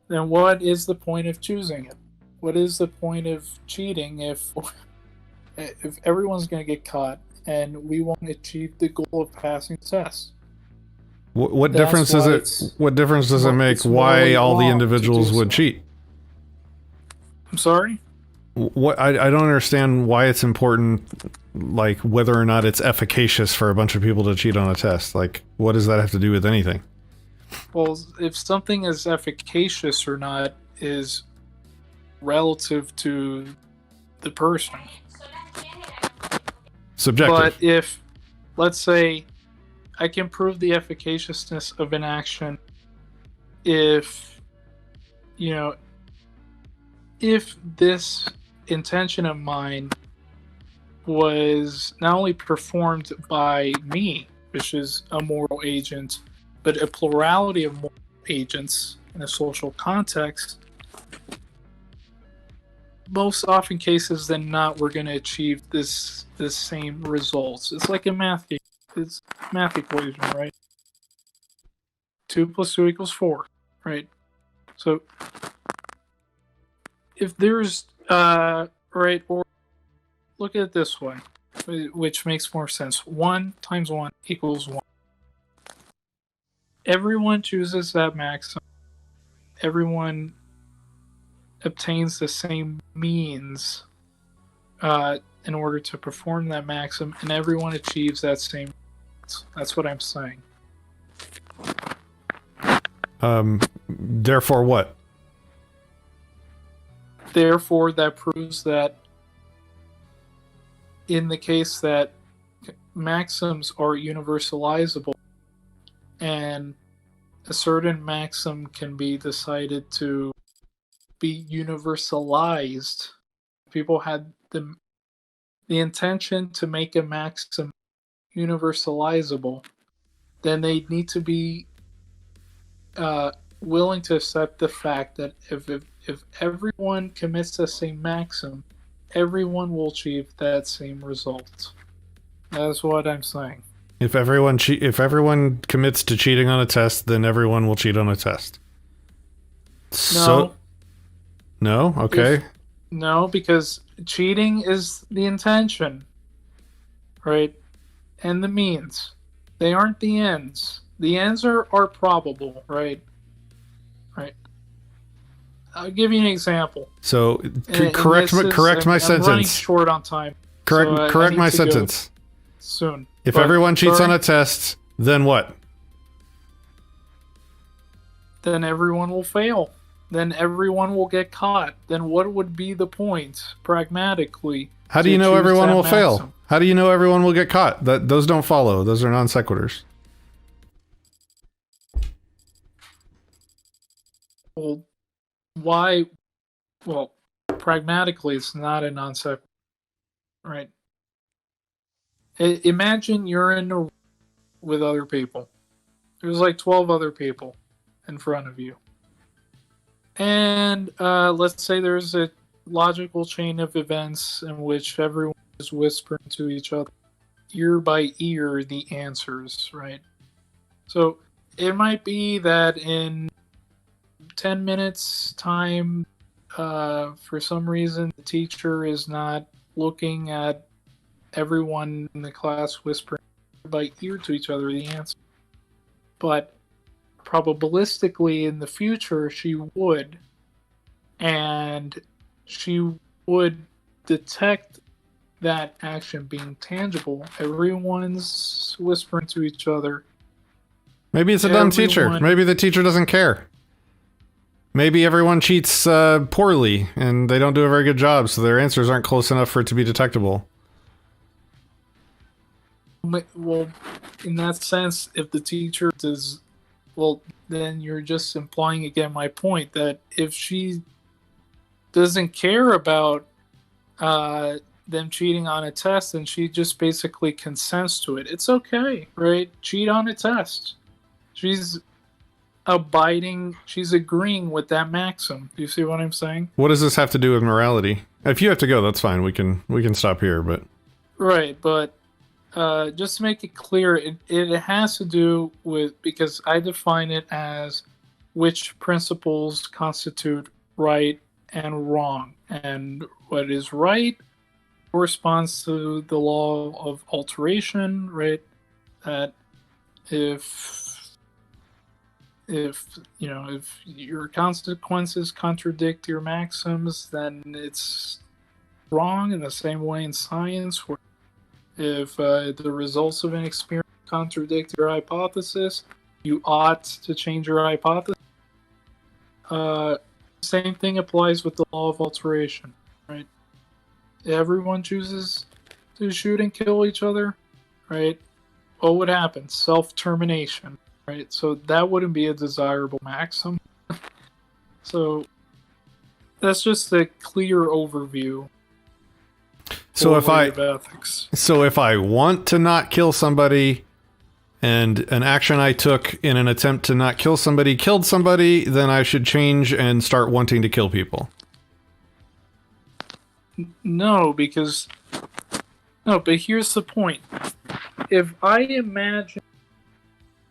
Speaker 2: Then what is the point of choosing it? What is the point of cheating if everyone's going to get caught and we won't achieve the goal of passing the test?
Speaker 1: What difference does it? What difference does it make why all the individuals would cheat?
Speaker 2: I'm sorry?
Speaker 1: What I don't understand why it's important, like whether or not it's efficacious for a bunch of people to cheat on a test. Like, what does that have to do with anything?
Speaker 2: Well, if something is efficacious or not is relative to the person.
Speaker 1: Subjective.
Speaker 2: But if, let's say, I can prove the efficaciousness of an action if, if this intention of mine was not only performed by me, which is a moral agent, but a plurality of moral agents in a social context, most often cases than not, we're going to achieve this same results. It's like a math equation, right? 2 + 2 = 4, right? So if there's right, or look at it this way, which makes more sense. 1 × 1 = 1. Everyone chooses that maxim. Everyone obtains the same means in order to perform that maxim, and everyone achieves that same. That's what I'm saying.
Speaker 1: Therefore what?
Speaker 2: Therefore, that proves that in the case that maxims are universalizable, and a certain maxim can be decided to be universalized, people had the intention to make a maxim universalizable, then they need to be willing to accept the fact that if everyone commits the same maxim, everyone will achieve that same result. That's what I'm saying.
Speaker 1: If everyone commits to cheating on a test, then everyone will cheat on a test. No? Okay.
Speaker 2: No, because cheating is the intention, right? And the means. They aren't the ends. The ends are probable, right? Right. I'll give you an example.
Speaker 1: So, correct my sentence.
Speaker 2: I'm running short on time.
Speaker 1: Correct my sentence.
Speaker 2: Soon.
Speaker 1: If everyone cheats on a test, then what?
Speaker 2: Then everyone will fail. Then everyone will get caught. Then what would be the point, pragmatically?
Speaker 1: How do you know everyone will fail? How do you know everyone will get caught? Those don't follow. Those are non sequiturs.
Speaker 2: Well, why? Well, pragmatically, it's not a non sequitur, right? Imagine you're in a room with other people. There's like 12 other people in front of you. And let's say there's a logical chain of events in which everyone is whispering to each other, ear by ear, the answers, right? So it might be that in 10 minutes time, for some reason, the teacher is not looking at everyone in the class whispering by ear to each other the answer. But probabilistically in the future, she would. And she would detect that action being tangible. Everyone's whispering to each other.
Speaker 1: Maybe it's a dumb teacher. Maybe the teacher doesn't care. Maybe everyone cheats poorly and they don't do a very good job, so their answers aren't close enough for it to be detectable.
Speaker 2: Well, in that sense, if the teacher does, well, then you're just implying again my point that if she doesn't care about them cheating on a test and she just basically consents to it, it's okay, right? Cheat on a test. She's agreeing with that maxim. Do you see what I'm saying?
Speaker 1: What does this have to do with morality? If you have to go, that's fine. We can stop here, but
Speaker 2: Right, but just to make it clear, it has to do with, because I define it as which principles constitute right and wrong. And what is right corresponds to the law of alteration, right? That if your consequences contradict your maxims, then it's wrong. In the same way in science, where if the results of an experiment contradict your hypothesis, you ought to change your hypothesis. Same thing applies with the law of alteration, right? Everyone chooses to shoot and kill each other, right? What would happen? Self-termination, right? So that wouldn't be a desirable maxim. So that's just a clear overview.
Speaker 1: So if I want to not kill somebody and an action I took in an attempt to not kill somebody killed somebody, then I should change and start wanting to kill people.
Speaker 2: No, but here's the point. If I imagine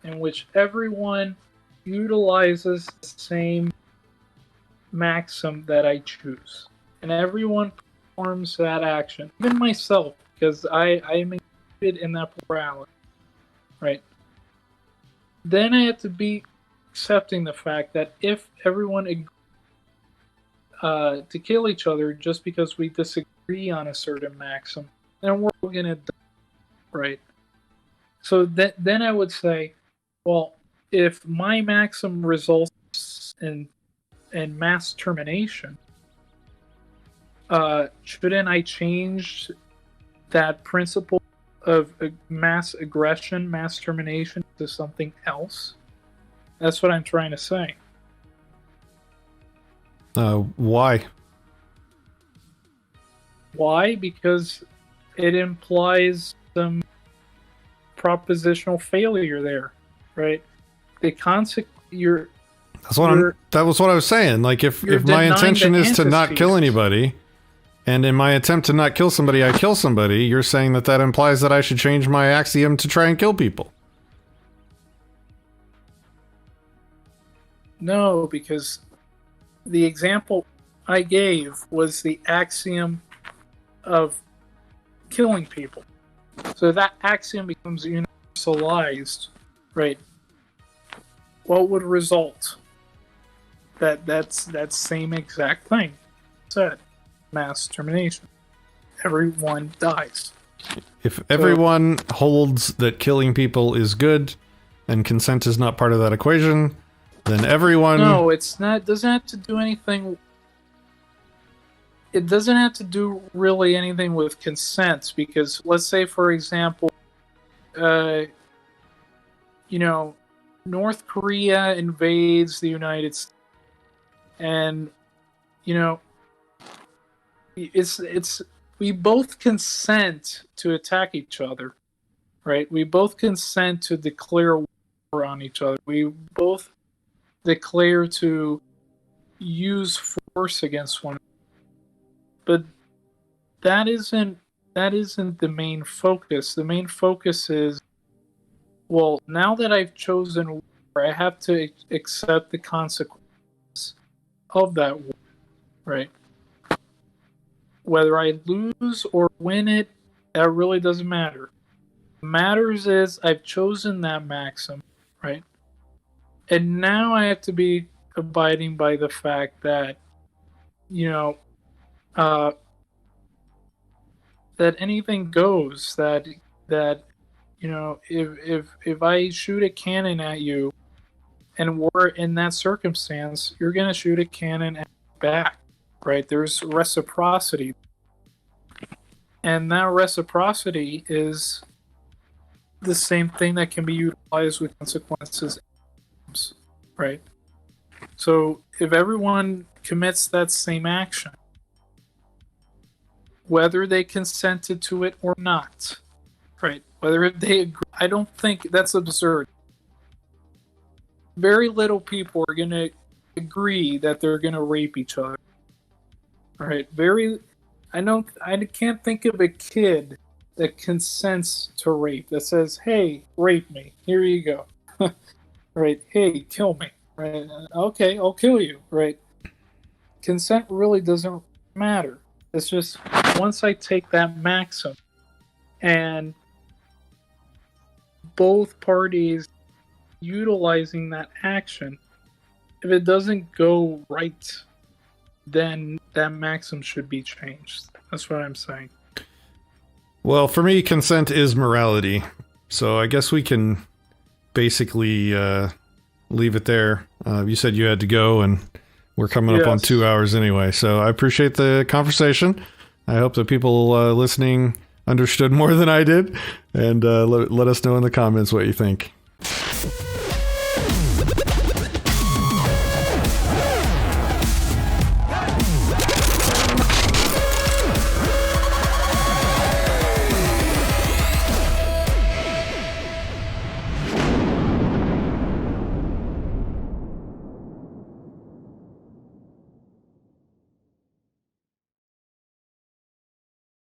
Speaker 2: in which everyone utilizes the same maxim that I choose, and everyone performs that action, even myself, because I am included in that plurality, right? Then I have to be accepting the fact that if everyone agrees to kill each other just because we disagree on a certain maxim, then we're going to die, right? So then I would say, well, if my maxim results in mass termination, shouldn't I change that principle of mass aggression, mass termination, to something else? That's what I'm trying to say.
Speaker 1: Why?
Speaker 2: Why? Because it implies some propositional failure there, right? That
Speaker 1: was what I was saying. Like if my intention is to not kill anybody, and in my attempt to not kill somebody, I kill somebody, you're saying that implies that I should change my axiom to try and kill people.
Speaker 2: No, because the example I gave was the axiom of killing people. So that axiom becomes universalized, right? What would result? That's that same exact thing. Said mass termination. Everyone dies.
Speaker 1: If everyone holds that killing people is good and consent is not part of that equation, then everyone...
Speaker 2: No, it's not. It doesn't have to do anything. It doesn't have to do really anything with consent, because let's say, for example, North Korea invades the United States, and it's we both consent to attack each other, right? We both consent to declare war on each other. We both declare to use force against one another. But that isn't the main focus. The main focus is, well, now that I've chosen war, I have to accept the consequences of that war, right? Whether I lose or win it, that really doesn't matter. What matters is I've chosen that maxim, right? And now I have to be abiding by the fact that, that anything goes. That if I shoot a cannon at you And we're in that circumstance, you're going to shoot a cannon back, right? There's reciprocity. And that reciprocity is the same thing that can be utilized with consequences, right? So if everyone commits that same action, whether they consented to it or not, right? Whether they agree, I don't think that's absurd. Very little people are going to agree that they're going to rape each other, right? I can't think of a kid that consents to rape, that says, "Hey, rape me. Here you go." Right? "Hey, kill me." Right? "Okay, I'll kill you." Right? Consent really doesn't matter. It's just once I take that maxim and both parties utilizing that action, if it doesn't go right, then that maxim should be changed. That's what I'm saying.
Speaker 1: Well, for me, consent is morality. So I guess we can basically leave it there. You said you had to go, and we're coming up on 2 hours anyway. So I appreciate the conversation. I hope that people listening understood more than I did. And let us know in the comments what you think.